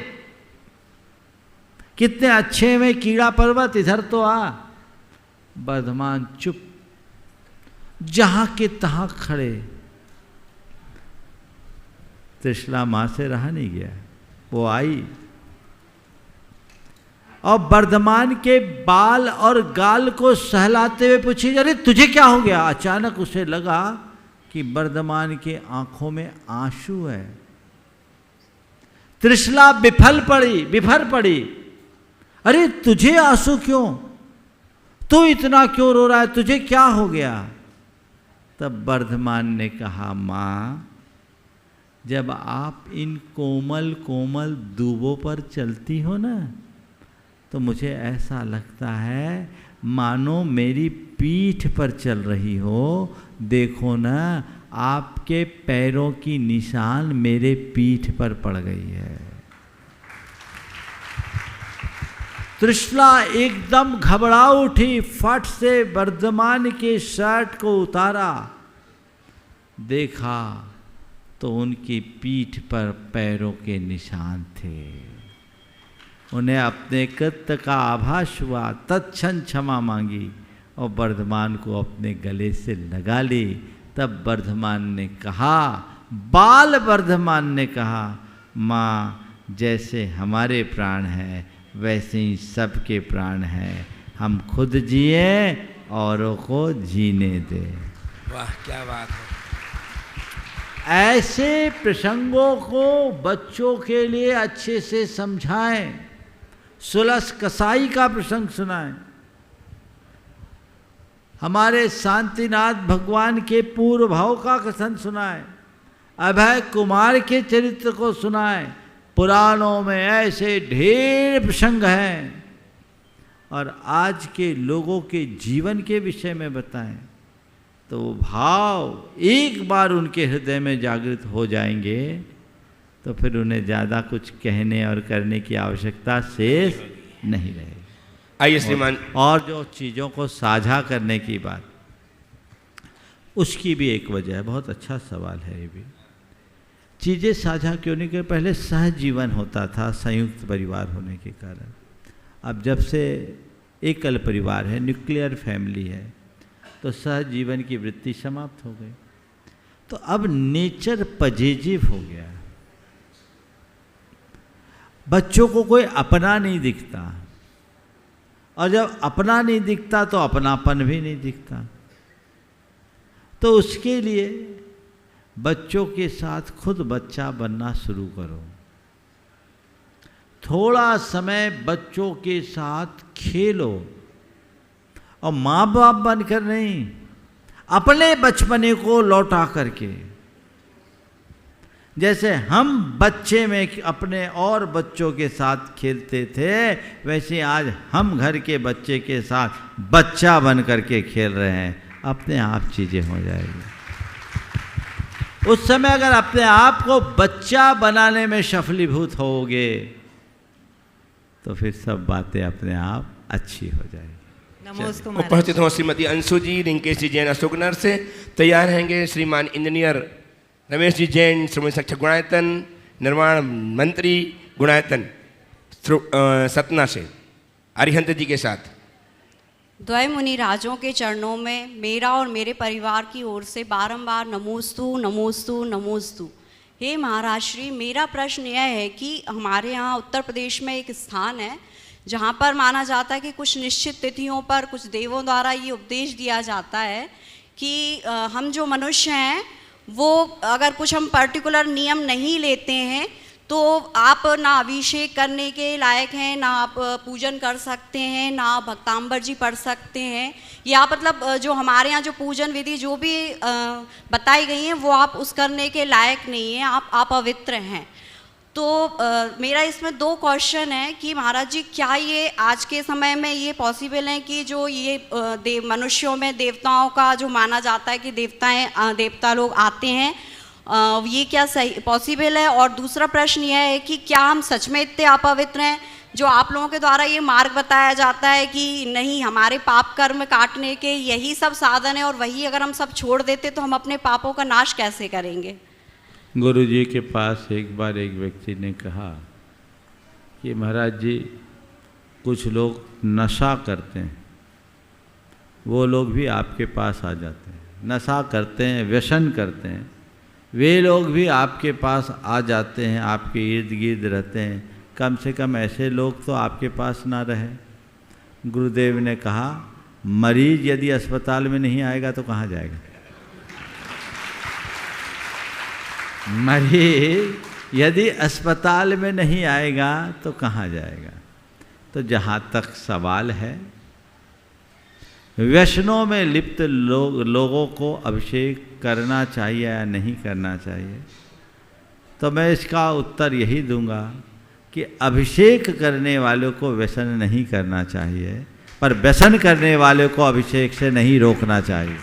कितने अच्छे में कीड़ा पर्वत, इधर तो आ। वर्धमान चुप, जहां के तहां खड़े। त्रिशला माँ से रहा नहीं गया, वो आई और वर्धमान के बाल और गाल को सहलाते हुए पूछी, अरे तुझे क्या हो गया। अचानक उसे लगा कि वर्धमान के आंखों में आंसू है। त्रिशला बिफर पड़ी। अरे तुझे आंसू क्यों, तू इतना क्यों रो रहा है, तुझे क्या हो गया। तब वर्धमान ने कहा, माँ जब आप इन कोमल कोमल दूबों पर चलती हो ना, तो मुझे ऐसा लगता है मानो मेरी पीठ पर चल रही हो। देखो ना, आपके पैरों की निशान मेरे पीठ पर पड़ गई है। त्रिशला एकदम घबरा उठी, फट से वर्धमान के शर्ट को उतारा, देखा तो उनकी पीठ पर पैरों के निशान थे। उन्हें अपने कृत्य का आभास हुआ, तत्क्षण क्षमा मांगी और वर्धमान को अपने गले से लगा ली। तब वर्धमान ने कहा, बाल वर्धमान ने कहा, माँ जैसे हमारे प्राण हैं वैसे ही सबके प्राण हैं, हम खुद जिए औरों को जीने दें। वाह क्या बात है। ऐसे प्रसंगों को बच्चों के लिए अच्छे से समझाएं। सुलस कसाई का प्रसंग सुनाएं। हमारे शांतिनाथ भगवान के पूर्व भाव का कथन सुनाएं। अभय कुमार के चरित्र को सुनाएं। पुराणों में ऐसे ढेर प्रसंग हैं और आज के लोगों के जीवन के विषय में बताएं तो वो भाव एक बार उनके हृदय में जागृत हो जाएंगे तो फिर उन्हें ज़्यादा कुछ कहने और करने की आवश्यकता शेष नहीं रहेगी। आइए श्रीमान। और जो चीज़ों को साझा करने की बात, उसकी भी एक वजह है। बहुत अच्छा सवाल है ये भी। चीज़ें साझा क्यों नहीं कर, पहले सहजीवन होता था संयुक्त परिवार होने के कारण। अब जब से एकल परिवार है, न्यूक्लियर फैमिली है, तो सहजीवन की वृत्ति समाप्त हो गई। तो अब नेचर पजेजिव हो गया। बच्चों को कोई अपना नहीं दिखता और जब अपना नहीं दिखता तो अपनापन भी नहीं दिखता। तो उसके लिए बच्चों के साथ खुद बच्चा बनना शुरू करो। थोड़ा समय बच्चों के साथ खेलो और माँ बाप बनकर नहीं, अपने बचपने को लौटा करके। जैसे हम बच्चे में अपने और बच्चों के साथ खेलते थे, वैसे आज हम घर के बच्चे के साथ बच्चा बन करके खेल रहे हैं। अपने आप चीज़ें हो जाएगी। उस समय अगर अपने आप को बच्चा बनाने में सफलीभूत होगे तो फिर सब बातें अपने आप अच्छी हो जाएगी। नमोस्तु उपस्थित हो श्रीमती अंशु जी, रिंकेश जी जैन अशोकनगर से तैयार रहेंगे। श्रीमान इंजीनियर रमेश जी जैन, श्रीमती शिक्षक गुणायतन, निर्माण मंत्री गुणायतन सतना से अरिहंत जी के साथ। द्वय मुनि राजों के चरणों में मेरा और मेरे परिवार की ओर से बारंबार नमोस्तु नमोस्तु नमोस्तु। हे महाराज श्री, मेरा प्रश्न यह है कि हमारे यहाँ उत्तर प्रदेश में एक स्थान है जहाँ पर माना जाता है कि कुछ निश्चित तिथियों पर कुछ देवों द्वारा ये उपदेश दिया जाता है कि हम जो मनुष्य हैं वो अगर कुछ हम पर्टिकुलर नियम नहीं लेते हैं तो आप ना अभिषेक करने के लायक हैं, ना आप पूजन कर सकते हैं, ना आप भक्तांबर जी पढ़ सकते हैं, या मतलब जो हमारे यहाँ जो पूजन विधि जो भी बताई गई हैं वो आप उस करने के लायक नहीं हैं, आप अवित्र हैं। तो मेरा इसमें दो क्वेश्चन है कि महाराज जी क्या ये आज के समय में ये पॉसिबल है कि जो ये मनुष्यों में देवताओं का जो माना जाता है कि देवता लोग आते हैं, ये क्या सही पॉसिबल है? और दूसरा प्रश्न यह है कि क्या हम सच में इतने अपवित्र हैं जो आप लोगों के द्वारा ये मार्ग बताया जाता है कि नहीं, हमारे पाप कर्म काटने के यही सब साधन है और वही अगर हम सब छोड़ देते तो हम अपने पापों का नाश कैसे करेंगे? गुरु जी के पास एक बार एक व्यक्ति ने कहा कि महाराज जी कुछ लोग नशा करते हैं, वो लोग भी आपके पास आ जाते हैं। नशा करते हैं, व्यसन करते हैं, वे लोग भी आपके पास आ जाते हैं, आपके इर्द गिर्द रहते हैं। कम से कम ऐसे लोग तो आपके पास ना रहे। गुरुदेव ने कहा मरीज यदि अस्पताल में नहीं आएगा तो कहाँ जाएगा? मरीज यदि अस्पताल में नहीं आएगा तो कहाँ जाएगा? तो जहाँ तक सवाल है व्यसनों में लिप्त लोगों को अभिषेक करना चाहिए या नहीं करना चाहिए, तो मैं इसका उत्तर यही दूंगा कि अभिषेक करने वालों को व्यसन नहीं करना चाहिए, पर व्यसन करने वालों को अभिषेक से नहीं रोकना चाहिए।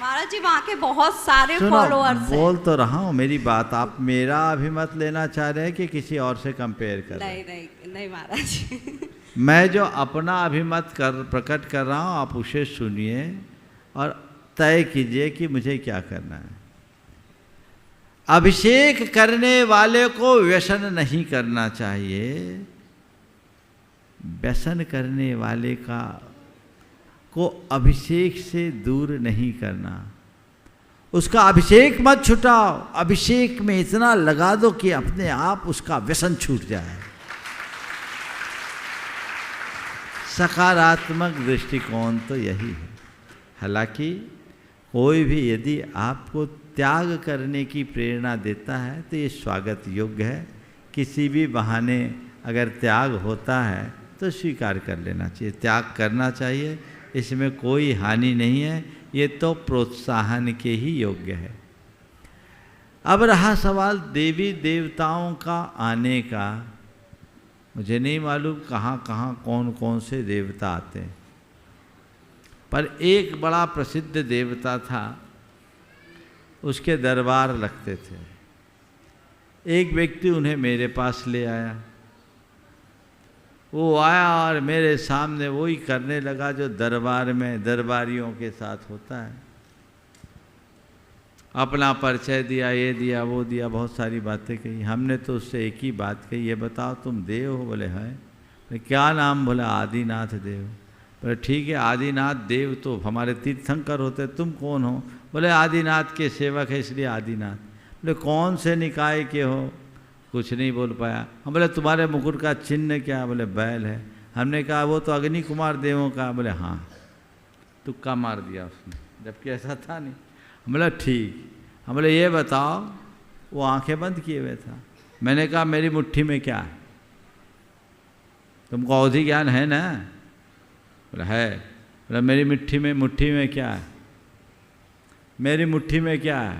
महाराज जी वहाँ के बहुत सारे फॉलोअर्स हैं। बोल तो रहा हूँ मेरी बात, आप मेरा अभिमत लेना चाह रहे हैं कि किसी और से कंपेयर कर रहे हैं? नहीं महाराज जी मैं जो अपना अभिमत प्रकट कर रहा हूँ आप उसे सुनिए और तय कीजिए कि मुझे क्या करना है। अभिषेक करने वाले को व्यसन नहीं करना चाहिए, व्यसन करने वाले को अभिषेक से दूर नहीं करना। उसका अभिषेक मत छुटाओ, अभिषेक में इतना लगा दो कि अपने आप उसका व्यसन छूट जाए। सकारात्मक दृष्टिकोण तो यही है। हालांकि कोई भी यदि आपको त्याग करने की प्रेरणा देता है तो ये स्वागत योग्य है। किसी भी बहाने अगर त्याग होता है तो स्वीकार कर लेना चाहिए, त्याग करना चाहिए, इसमें कोई हानि नहीं है, ये तो प्रोत्साहन के ही योग्य है। अब रहा सवाल देवी देवताओं का आने का। मुझे नहीं मालूम कहाँ कहाँ कौन कौन से देवता आते हैं, पर एक बड़ा प्रसिद्ध देवता था, उसके दरबार लगते थे। एक व्यक्ति उन्हें मेरे पास ले आया। वो आया और मेरे सामने वही करने लगा जो दरबार में दरबारियों के साथ होता है। अपना परिचय दिया, ये दिया, वो दिया, बहुत सारी बातें कही। हमने तो उससे एक ही बात कही, ये बताओ तुम देव हो? बोले हैं। बोले क्या नाम? बोला आदिनाथ देव। बोले ठीक है, आदिनाथ देव तो हमारे तीर्थंकर होते, तुम कौन हो? बोले आदिनाथ के सेवक है इसलिए आदिनाथ। बोले कौन से निकाय के हो? कुछ नहीं बोल पाया। हम बोले तुम्हारे मुकुट का चिन्ह क्या? बोले बैल है। हमने कहा वो तो अग्नि कुमार देवों का। बोले हाँ। तुक्का मार दिया उसने, जबकि ऐसा था नहीं। हम बोला ठीक। हम बोले ये बताओ, वो आंखें बंद किए हुए था। मैंने कहा मेरी मुट्ठी में क्या है? तुमको अवधि ज्ञान है ना? बोला है। बोला मेरी मुट्ठी में क्या है? मेरी मुट्ठी में क्या है?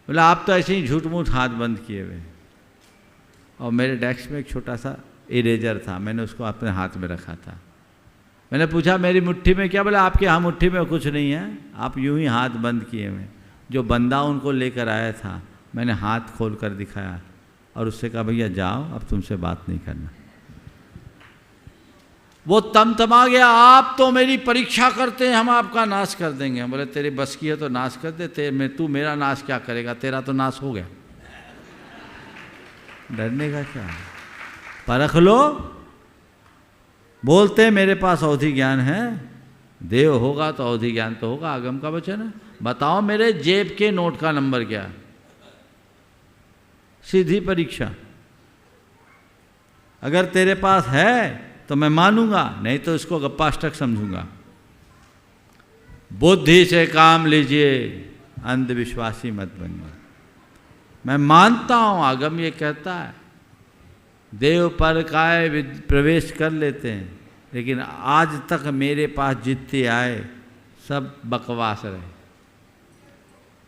बोला आप तो ऐसे ही झूठ मूठ हाथ बंद किए हुए। और मेरे डेस्क में एक छोटा सा इरेजर था, मैंने उसको अपने हाथ में रखा था। मैंने पूछा मेरी मुट्ठी में क्या? बोला आपके यहाँ मुट्ठी में कुछ नहीं है, आप यूं ही हाथ बंद किए हुए। जो बंदा उनको लेकर आया था, मैंने हाथ खोल कर दिखाया और उससे कहा भैया जाओ, अब तुमसे बात नहीं करना। वो तमतमा गया, आप तो मेरी परीक्षा करते हैं, हम आपका नाश कर देंगे। हम बोले तेरी बस की है तो नाश कर दे, तू मेरा नाश क्या करेगा? तेरा तो नाश हो गया, डरने का क्या है? परख लो। बोलते मेरे पास अवधि ज्ञान है, देव होगा तो अवधि ज्ञान तो होगा, आगम का वचन है। बताओ मेरे जेब के नोट का नंबर क्या है? सीधी परीक्षा। अगर तेरे पास है तो मैं मानूंगा, नहीं तो इसको गप्पाष्टक समझूंगा। बुद्धि से काम लीजिए, अंधविश्वासी मत बनिए। मैं मानता हूं आगम ये कहता है देव पर काय प्रवेश कर लेते हैं, लेकिन आज तक मेरे पास जितने आए सब बकवास रहे।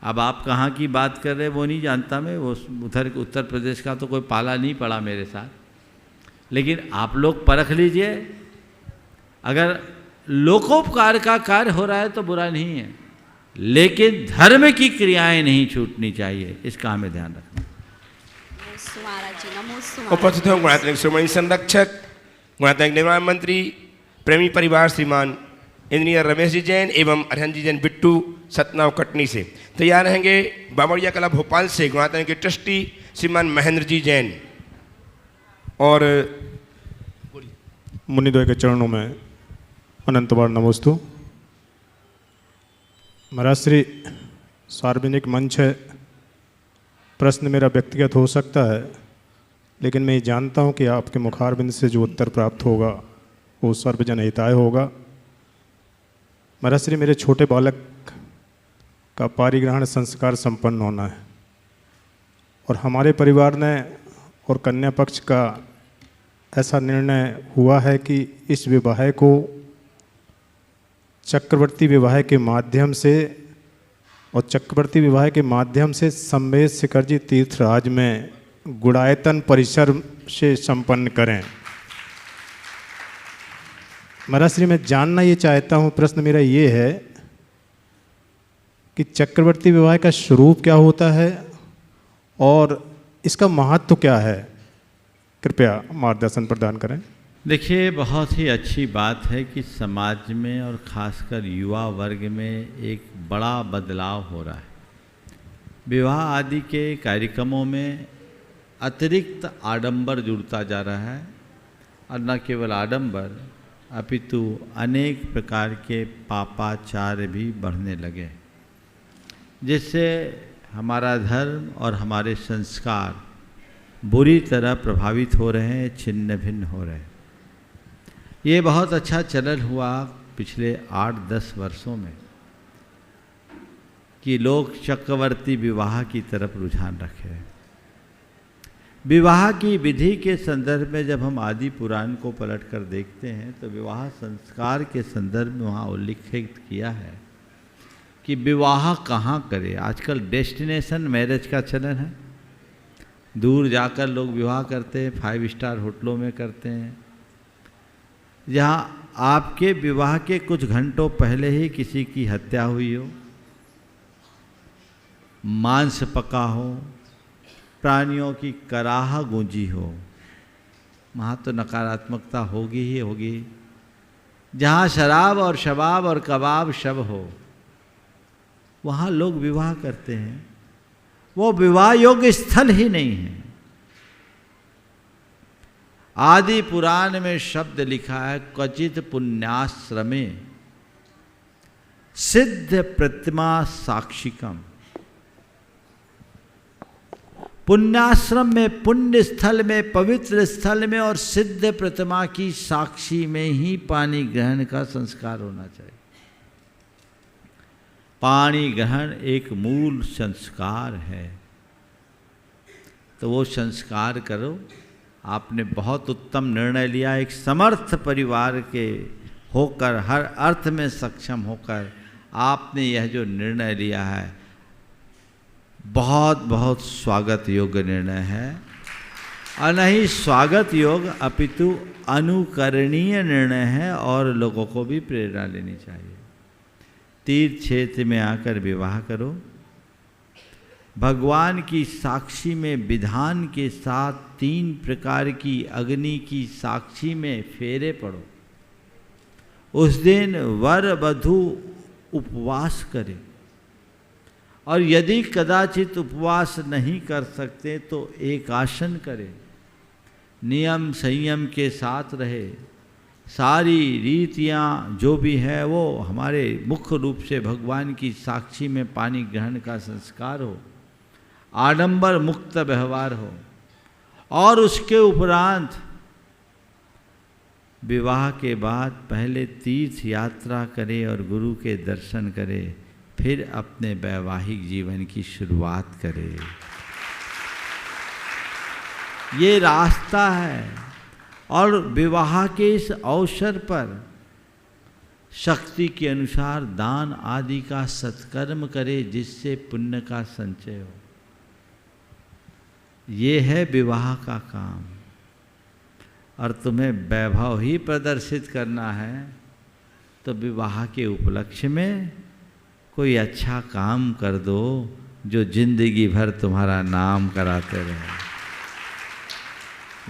अब आप कहाँ की बात कर रहे हैं वो नहीं जानता मैं, वो उधर उत्तर प्रदेश का तो कोई पाला नहीं पड़ा मेरे साथ, लेकिन आप लोग परख लीजिए। अगर लोकोपकार का कार्य हो रहा है तो बुरा नहीं है, लेकिन धर्म की क्रियाएं नहीं छूटनी चाहिए, इसका हमें ध्यान रखना। उपस्थित हों गुणात्मक श्रोमणी संरक्षक, गुणात्मक निर्माण मंत्री, प्रेमी परिवार श्रीमान इंजीनियर रमेश जी जैन एवं अरहन जी जैन बिट्टू सतनाव कटनी से। तैयार रहेंगे बामड़िया कला भोपाल से गुणात्मक के ट्रस्टी श्रीमान महेंद्र जी जैन। और मुनिद्वय के चरणों में अनंत बार नमोस्तु। महाराज श्री, सार्वजनिक मंच है, प्रश्न मेरा व्यक्तिगत हो सकता है, लेकिन मैं जानता हूं कि आपके मुखारबिंद से जो उत्तर प्राप्त होगा वो सर्वजन हिताय होगा। महाराज श्री, मेरे छोटे बालक का पारिग्रहण संस्कार संपन्न होना है और हमारे परिवार ने और कन्या पक्ष का ऐसा निर्णय हुआ है कि इस विवाह को चक्रवर्ती विवाह के माध्यम से और चक्रवर्ती विवाह के माध्यम से संवेद शिखर जी तीर्थराज में गुड़ायतन परिसर से संपन्न करें। महाराज श्री, मैं जानना ये चाहता हूँ, प्रश्न मेरा ये है कि चक्रवर्ती विवाह का स्वरूप क्या होता है और इसका महत्व क्या है? कृपया मार्गदर्शन प्रदान करें। देखिए, बहुत ही अच्छी बात है कि समाज में और ख़ासकर युवा वर्ग में एक बड़ा बदलाव हो रहा है। विवाह आदि के कार्यक्रमों में अतिरिक्त आडंबर जुड़ता जा रहा है, और न केवल आडंबर अपितु अनेक प्रकार के पापाचार भी बढ़ने लगे, जिससे हमारा धर्म और हमारे संस्कार बुरी तरह प्रभावित हो रहे हैं, छिन्न भिन्न हो रहे हैं। ये बहुत अच्छा चलन हुआ पिछले 8-10 वर्षों में कि लोग चक्रवर्ती विवाह की तरफ रुझान रखे हैं। विवाह की विधि के संदर्भ में जब हम आदि पुराण को पलट कर देखते हैं तो विवाह संस्कार के संदर्भ में वहाँ उल्लिखित किया है कि विवाह कहाँ करें। आजकल डेस्टिनेशन मैरिज का चलन है, दूर जाकर लोग विवाह करते हैं, 5 स्टार होटलों में करते हैं, जहाँ आपके विवाह के कुछ घंटों पहले ही किसी की हत्या हुई हो, मांस पका हो, प्राणियों की कराह गूंजी हो, वहाँ तो नकारात्मकता होगी ही होगी। जहाँ शराब और शबाब और कबाब शब हो, वहाँ लोग विवाह करते हैं। वो विवाह योग्य स्थल ही नहीं है। आदि पुराण में शब्द लिखा है, क्वचित पुण्याश्रमे सिद्ध प्रतिमा साक्षिकम। पुण्याश्रम में, पुण्य स्थल में, पवित्र स्थल में और सिद्ध प्रतिमा की साक्षी में ही पानी ग्रहण का संस्कार होना चाहिए। पानी ग्रहण एक मूल संस्कार है, तो वो संस्कार करो। आपने बहुत उत्तम निर्णय लिया। एक समर्थ परिवार के होकर, हर अर्थ में सक्षम होकर आपने यह जो निर्णय लिया है, बहुत बहुत स्वागत योग्य निर्णय है। और नहीं स्वागत योग्य अपितु अनुकरणीय निर्णय है, और लोगों को भी प्रेरणा लेनी चाहिए। तीर्थ क्षेत्र में आकर विवाह करो, भगवान की साक्षी में विधान के साथ 3 प्रकार की अग्नि की साक्षी में फेरे पड़ो। उस दिन वर वधू उपवास करें, और यदि कदाचित उपवास नहीं कर सकते तो एक आसन करें, नियम संयम के साथ रहे। सारी रीतियाँ जो भी है वो हमारे मुख्य रूप से भगवान की साक्षी में पानी ग्रहण का संस्कार हो, आडंबर मुक्त व्यवहार हो, और उसके उपरांत विवाह के बाद पहले तीर्थ यात्रा करें और गुरु के दर्शन करें, फिर अपने वैवाहिक जीवन की शुरुआत करें। ये रास्ता है। और विवाह के इस अवसर पर शक्ति के अनुसार दान आदि का सत्कर्म करे, जिससे पुण्य का संचय हो। ये है विवाह का काम। और तुम्हें वैभव ही प्रदर्शित करना है तो विवाह के उपलक्ष्य में कोई अच्छा काम कर दो, जो जिंदगी भर तुम्हारा नाम कराते रहे।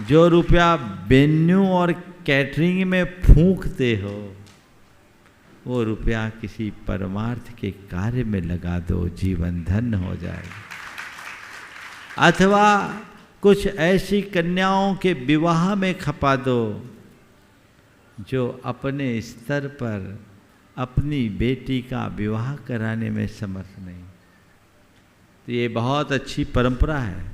जो रुपया वेन्यू और कैटरिंग में फूंकते हो, वो रुपया किसी परमार्थ के कार्य में लगा दो, जीवन धन्य हो जाएगा। अथवा कुछ ऐसी कन्याओं के विवाह में खपा दो जो अपने स्तर पर अपनी बेटी का विवाह कराने में समर्थ नहीं। तो ये बहुत अच्छी परंपरा है।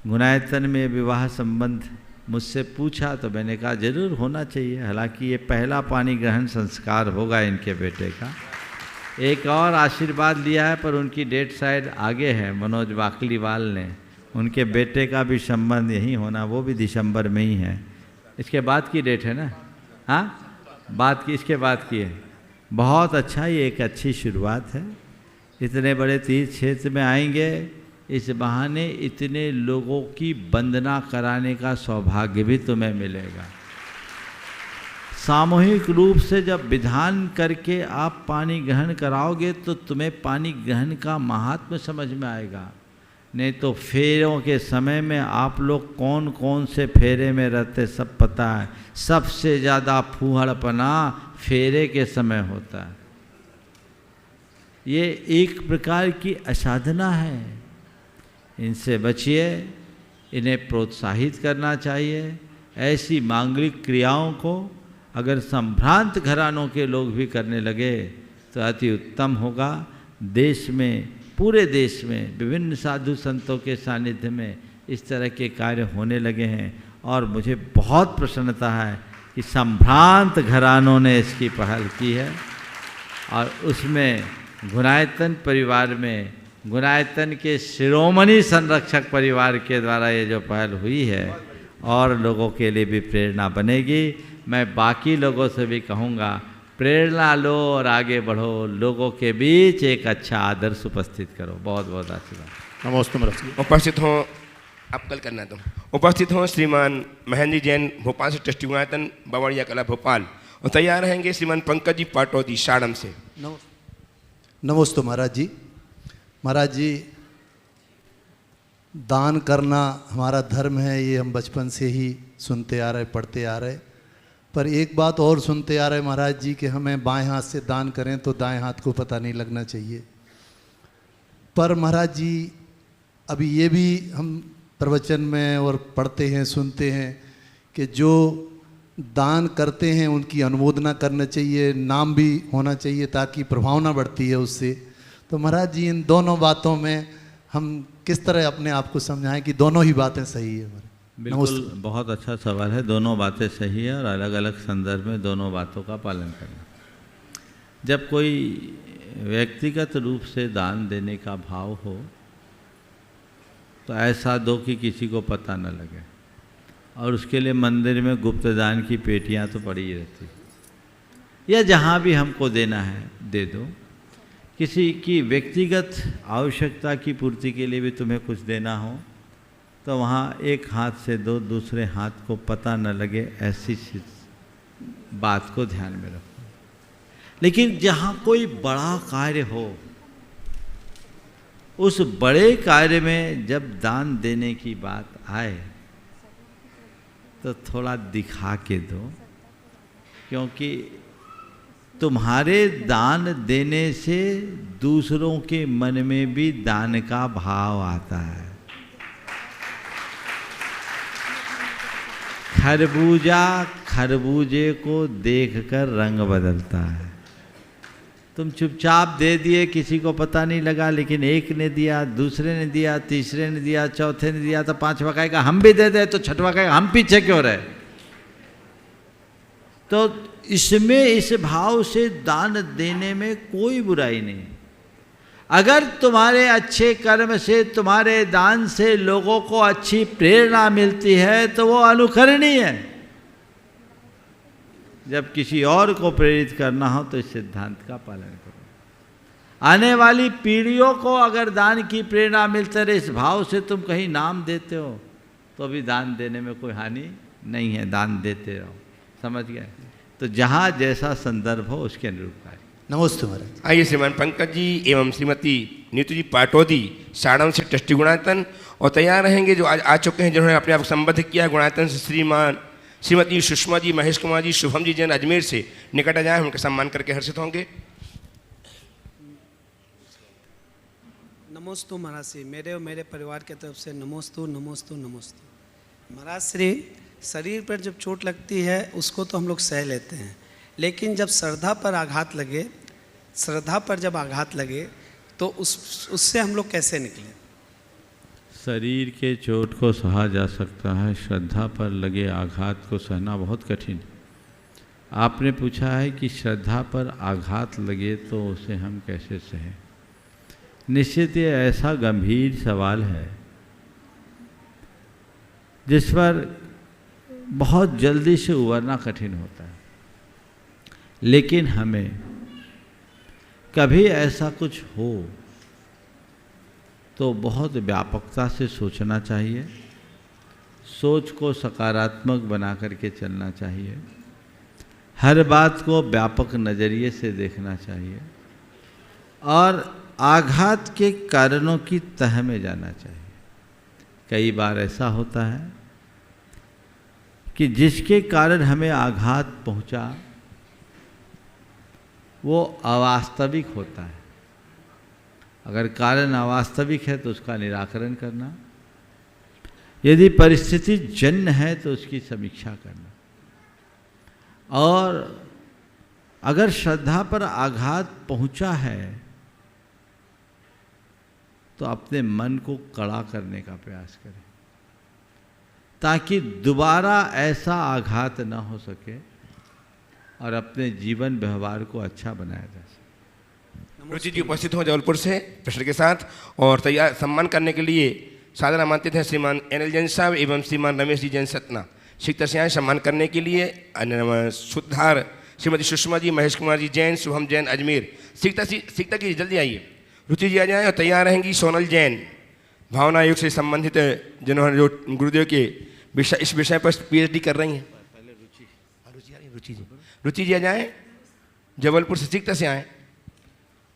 गुनायतन में विवाह संबंध मुझसे पूछा तो मैंने कहा जरूर होना चाहिए। हालांकि ये पहला पानी ग्रहण संस्कार होगा इनके बेटे का। एक और आशीर्वाद लिया है, पर उनकी डेट शायद आगे है। मनोज वाकलीवाल ने, उनके बेटे का भी संबंध यही होना, वो भी दिसंबर में ही है। इसके बाद की डेट है ना? हाँ, बात की, इसके बाद की है। बहुत अच्छा, ये एक अच्छी शुरुआत है। इतने बड़े तीर्थ क्षेत्र में आएंगे, इस बहाने इतने लोगों की वंदना कराने का सौभाग्य भी तुम्हें मिलेगा। सामूहिक रूप से जब विधान करके आप पानी ग्रहण कराओगे तो तुम्हें पानी ग्रहण का महात्म्य समझ में आएगा। नहीं तो फेरों के समय में आप लोग कौन कौन से फेरे में रहते सब पता है। सबसे ज़्यादा फूहड़पना फेरे के समय होता है। ये एक प्रकार की असाधना है। इनसे बचिए, इन्हें प्रोत्साहित करना चाहिए। ऐसी मांगलिक क्रियाओं को अगर संभ्रांत घरानों के लोग भी करने लगे तो अति उत्तम होगा। देश में, पूरे देश में विभिन्न साधु संतों के सानिध्य में इस तरह के कार्य होने लगे हैं और मुझे बहुत प्रसन्नता है कि संभ्रांत घरानों ने इसकी पहल की है और उसमें गुणायतन परिवार में, गुणायतन के शिरोमणि संरक्षक परिवार के द्वारा ये जो पहल हुई है और लोगों के लिए भी प्रेरणा बनेगी। मैं बाकी लोगों से भी कहूँगा, प्रेरणा लो और आगे बढ़ो, लोगों के बीच एक अच्छा आदर्श उपस्थित करो। बहुत बहुत आशीर्वाद। नमस्ते महाराज जी। उपस्थित हों, आप कल करना तो उपस्थित हों श्रीमान महेंद्र जैन भोपाल से, ट्रस्टी गुणायतन बावड़िया कला भोपाल, और तैयार रहेंगे श्रीमान पंकज जी पाटौदी साड़म से। नमस्ते महाराज जी। महाराज जी, दान करना हमारा धर्म है, ये हम बचपन से ही सुनते आ रहे, पढ़ते आ रहे। पर एक बात और सुनते आ रहे महाराज जी कि हमें बाएं हाथ से दान करें तो दाएं हाथ को पता नहीं लगना चाहिए। पर महाराज जी, अभी ये भी हम प्रवचन में और पढ़ते हैं, सुनते हैं कि जो दान करते हैं उनकी अनुमोदना करना चाहिए, नाम भी होना चाहिए ताकि प्रभावना बढ़ती है उससे। तो महाराज जी, इन दोनों बातों में हम किस तरह अपने आप को समझाएं कि दोनों ही बातें सही है? बिल्कुल, बहुत अच्छा सवाल है। दोनों बातें सही है और अलग अलग संदर्भ में दोनों बातों का पालन करना। जब कोई व्यक्तिगत रूप से दान देने का भाव हो तो ऐसा दो कि किसी को पता न लगे, और उसके लिए मंदिर में गुप्त दान की पेटियां तो पड़ी ही रहती, या जहाँ भी हमको देना है दे दो। किसी की व्यक्तिगत आवश्यकता की पूर्ति के लिए भी तुम्हें कुछ देना हो तो वहाँ एक हाथ से दो, दूसरे हाथ को पता न लगे, ऐसी बात को ध्यान में रखो। लेकिन जहाँ कोई बड़ा कार्य हो, उस बड़े कार्य में जब दान देने की बात आए तो थोड़ा दिखा के दो, क्योंकि तुम्हारे दान देने से दूसरों के मन में भी दान का भाव आता है। खरबूजा खरबूजे को देखकर रंग बदलता है। तुम चुपचाप दे दिए, किसी को पता नहीं लगा, लेकिन एक ने दिया, दूसरे ने दिया, तीसरे ने दिया, चौथे ने दिया, तो पांचवा कहेगा हम भी दे दे, तो छठवा कहेगा हम पीछे क्यों रहे। तो इसमें, इस भाव से दान देने में कोई बुराई नहीं। अगर तुम्हारे अच्छे कर्म से, तुम्हारे दान से लोगों को अच्छी प्रेरणा मिलती है तो वो अनुकरणीय है। जब किसी और को प्रेरित करना हो तो इस सिद्धांत का पालन करो। आने वाली पीढ़ियों को अगर दान की प्रेरणा मिलती रहे, इस भाव से तुम कहीं नाम देते हो तो भी दान देने में कोई हानि नहीं है, दान देते रहो। समझ गए? तो जहाँ जैसा संदर्भ हो उसके अनुरूप कार्य। नमस्ते महाराज। आइए श्रीमान पंकज जी एवं श्रीमती नीतू जी पाटौदी साड़म से, ट्रस्टी गुणायतन, और तैयार रहेंगे जो आज आ चुके हैं, जिन्होंने अपने आप को संबद्ध किया गुणायतन से, श्रीमान श्रीमती सुषमा जी, महेश कुमार जी, शुभम जी जैन अजमेर से। निकट आ जाए, उनका सम्मान करके हर्षित होंगे। नमोस्तु महाराज श्री, मेरे और मेरे परिवार की तरफ से नमोस्तु नमोस्तु नमोस्तु। महाराज श्री, शरीर पर जब चोट लगती है उसको तो हम लोग सह लेते हैं, लेकिन जब श्रद्धा पर आघात लगे, श्रद्धा पर जब आघात लगे तो उससे हम लोग कैसे निकलें? शरीर के चोट को सहा जा सकता है, श्रद्धा पर लगे आघात को सहना बहुत कठिन। आपने पूछा है कि श्रद्धा पर आघात लगे तो उसे हम कैसे सहें। निश्चित ये ऐसा गंभीर सवाल है जिस पर बहुत जल्दी से उबरना कठिन होता है, लेकिन हमें कभी ऐसा कुछ हो तो बहुत व्यापकता से सोचना चाहिए, सोच को सकारात्मक बना करके चलना चाहिए, हर बात को व्यापक नज़रिए से देखना चाहिए और आघात के कारणों की तह में जाना चाहिए। कई बार ऐसा होता है कि जिसके कारण हमें आघात पहुंचा वो अवास्तविक होता है, अगर कारण अवास्तविक है तो उसका निराकरण करना, यदि परिस्थिति जन्य है तो उसकी समीक्षा करना, और अगर श्रद्धा पर आघात पहुंचा है तो अपने मन को कड़ा करने का प्रयास करें ताकि दोबारा ऐसा आघात न हो सके और अपने जीवन व्यवहार को अच्छा बनाया जा सके। रुचि जी उपस्थित हो जबलपुर से प्रश्न के साथ, और तैयार सम्मान करने के लिए सादर आमंत्रित हैं श्रीमान एनएल जैन साहब एवं श्रीमान रमेश जी जैन सतना। शिक्षक से आए सम्मान करने के लिए सुधार श्रीमती सुषमा जी, महेश कुमार जी जैन, शुभम जैन अजमेर। शिक्षक की जल्दी आइए। रुचि जी आ जाएँ और तैयार रहेंगी सोनल जैन, भावना आयोग से संबंधित जिन्होंने जो गुरुदेव के इस विषय पर पीएचडी कर रही हैं। रुचि जी आ जाएँ, जबलपुर से शिक्षक से आए।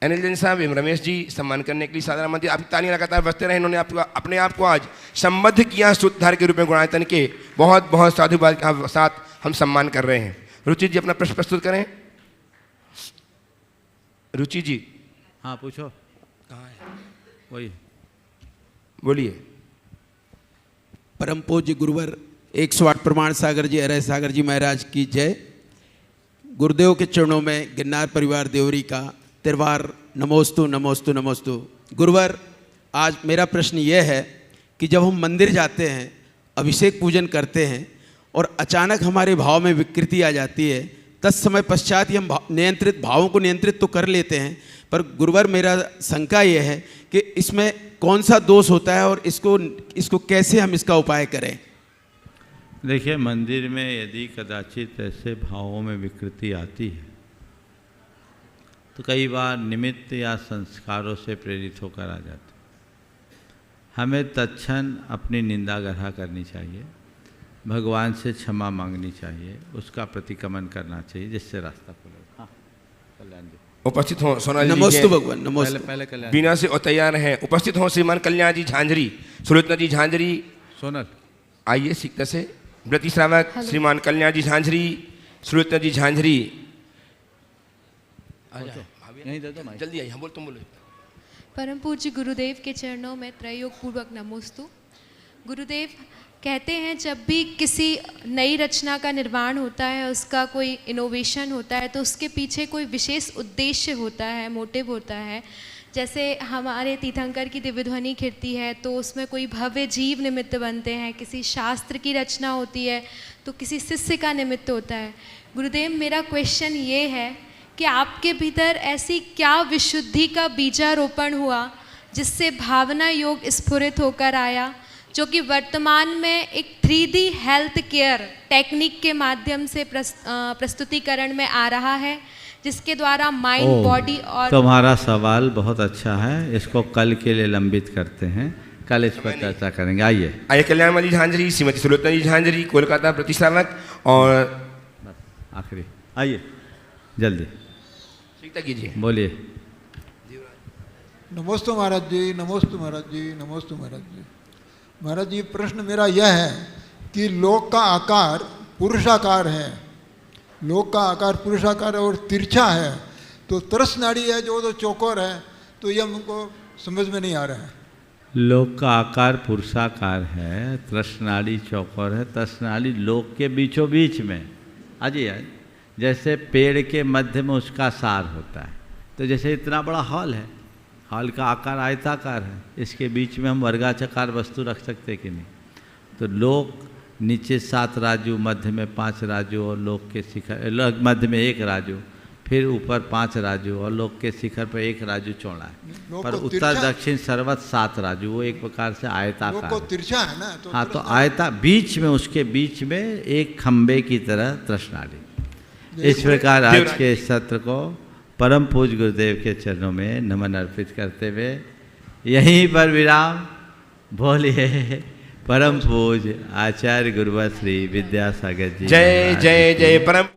एनएल जैन साहब एवं रमेश जी सम्मान करने के लिए साधारण मंत्री। आपकी तालियां लगातार बजते रहे। इन्होंने अपने आप को आज संबद्ध किया सूत्रधार के रूप में गुणायतन के। बहुत बहुत साधुवाद के साथ हम सम्मान कर रहे हैं। रुचि जी अपना प्रश्न प्रस्तुत करें। रुचि जी, हाँ पूछो। कहाँ है? वही बोलिए। परम पूज्य गुरुवर 108 प्रमाण सागर जी, अरय सागर जी महाराज की जय। गुरुदेव के चरणों में गिरनार परिवार देवरी का तिरवार नमोस्तु नमोस्तु नमोस्तु। गुरुवर, आज मेरा प्रश्न यह है कि जब हम मंदिर जाते हैं, अभिषेक पूजन करते हैं और अचानक हमारे भाव में विकृति आ जाती है, तत्समय पश्चात ही हम नियंत्रित भावों को नियंत्रित तो कर लेते हैं, पर गुरुवर मेरा शंका यह है कि इसमें कौन सा दोष होता है और इसको कैसे हम इसका उपाय करें। देखिए, मंदिर में यदि कदाचित ऐसे भावों में विकृति आती है तो कई बार निमित्त या संस्कारों से प्रेरित होकर आ जाते। हमें तत्क्षण अपनी निंदा ग्रह करनी चाहिए, भगवान से क्षमा मांगनी चाहिए, उसका प्रतिक्रमण करना चाहिए, जिससे रास्ता खुले। हाँ, कल्याण जी उपस्थित हो। सोनाली जी नमोस्तु भगवान, नमोस्तु। पहले कल्याण बीना से और तैयार हैं। उपस्थित हो श्रीमान कल्याण जी झांझरी, सुलोचना जी झांझरी। सोनल आइए सीखते से व्रति श्रावक श्रीमान कल्याण जी झांझरी, सुलोचना जी झांझरी। यहीं दे दो माइक। जल्दी आइए। हम बोल, तुम बोलो। परम पूज्य गुरुदेव के चरणों में त्रयोग पूर्वक नमोस्तु। गुरुदेव कहते हैं जब भी किसी नई रचना का निर्माण होता है, उसका कोई इनोवेशन होता है, तो उसके पीछे कोई विशेष उद्देश्य होता है, मोटिव होता है। जैसे हमारे तीर्थंकर की दिव्य ध्वनि खिड़ती है तो उसमें कोई भव्य जीव निमित्त बनते हैं, किसी शास्त्र की रचना होती है तो किसी शिष्य का निमित्त होता है। गुरुदेव, मेरा क्वेश्चन ये है कि आपके भीतर ऐसी क्या विशुद्धि का बीजारोपण हुआ जिससे भावना योग स्फुरित होकर आया, जो कि वर्तमान में एक 3D हेल्थ केयर टेक्निक के माध्यम से प्रस्तुतिकरण में आ रहा है, जिसके द्वारा माइंड, बॉडी और। तुम्हारा सवाल बहुत अच्छा है, इसको कल के लिए लंबित करते हैं, कल इस पर चर्चा करेंगे। आइए कल्याण जी झांझरी, श्रीमती सुलोचना जी झांझरी, कोलकाता व्रति श्रावक। और आखिरी आइए जल्दी कीजिए। बोलिए। नमोस्तु महाराज जी, नमोस्तु महाराज जी, नमोस्तु महाराज जी। महाराज जी, प्रश्न मेरा यह है कि लोक का आकार पुरुषाकार है, लोक का आकार पुरुषाकार है और तिरछा है, तो तरस नाड़ी है जो तो चौकोर है, तो ये हमको समझ में नहीं आ रहा है। लोक का आकार पुरुषाकार है, तृष्णाली चौकोर है। तृष्णाली लोक के बीचों बीच में आइए, जैसे पेड़ के मध्य में उसका सार होता है, तो जैसे इतना बड़ा हॉल है, हॉल का आकार आयताकार है, इसके बीच में हम वर्गाचाकार वस्तु रख सकते कि नहीं। तो लोक नीचे 7 राजू, मध्य में 5 राजू और लोक के शिखर मध्य में 1 राजू, फिर ऊपर 5 राजू और लोक के शिखर पर 1 राजू चौड़ा है, पर उत्तर दक्षिण सर्वत 7 राजू। वो एक प्रकार से आयताकार तिरछा है ना, तो हाँ, तो आयता बीच में, उसके बीच में एक खंबे की तरह तृष्णाली। इस प्रकार आज के सत्र को परम पूज्य गुरुदेव के चरणों में नमन अर्पित करते हुए यहीं पर विराम। बोलिए परम पूज्य आचार्य गुरुवर श्री विद्यासागर जी। जय जय जय परम।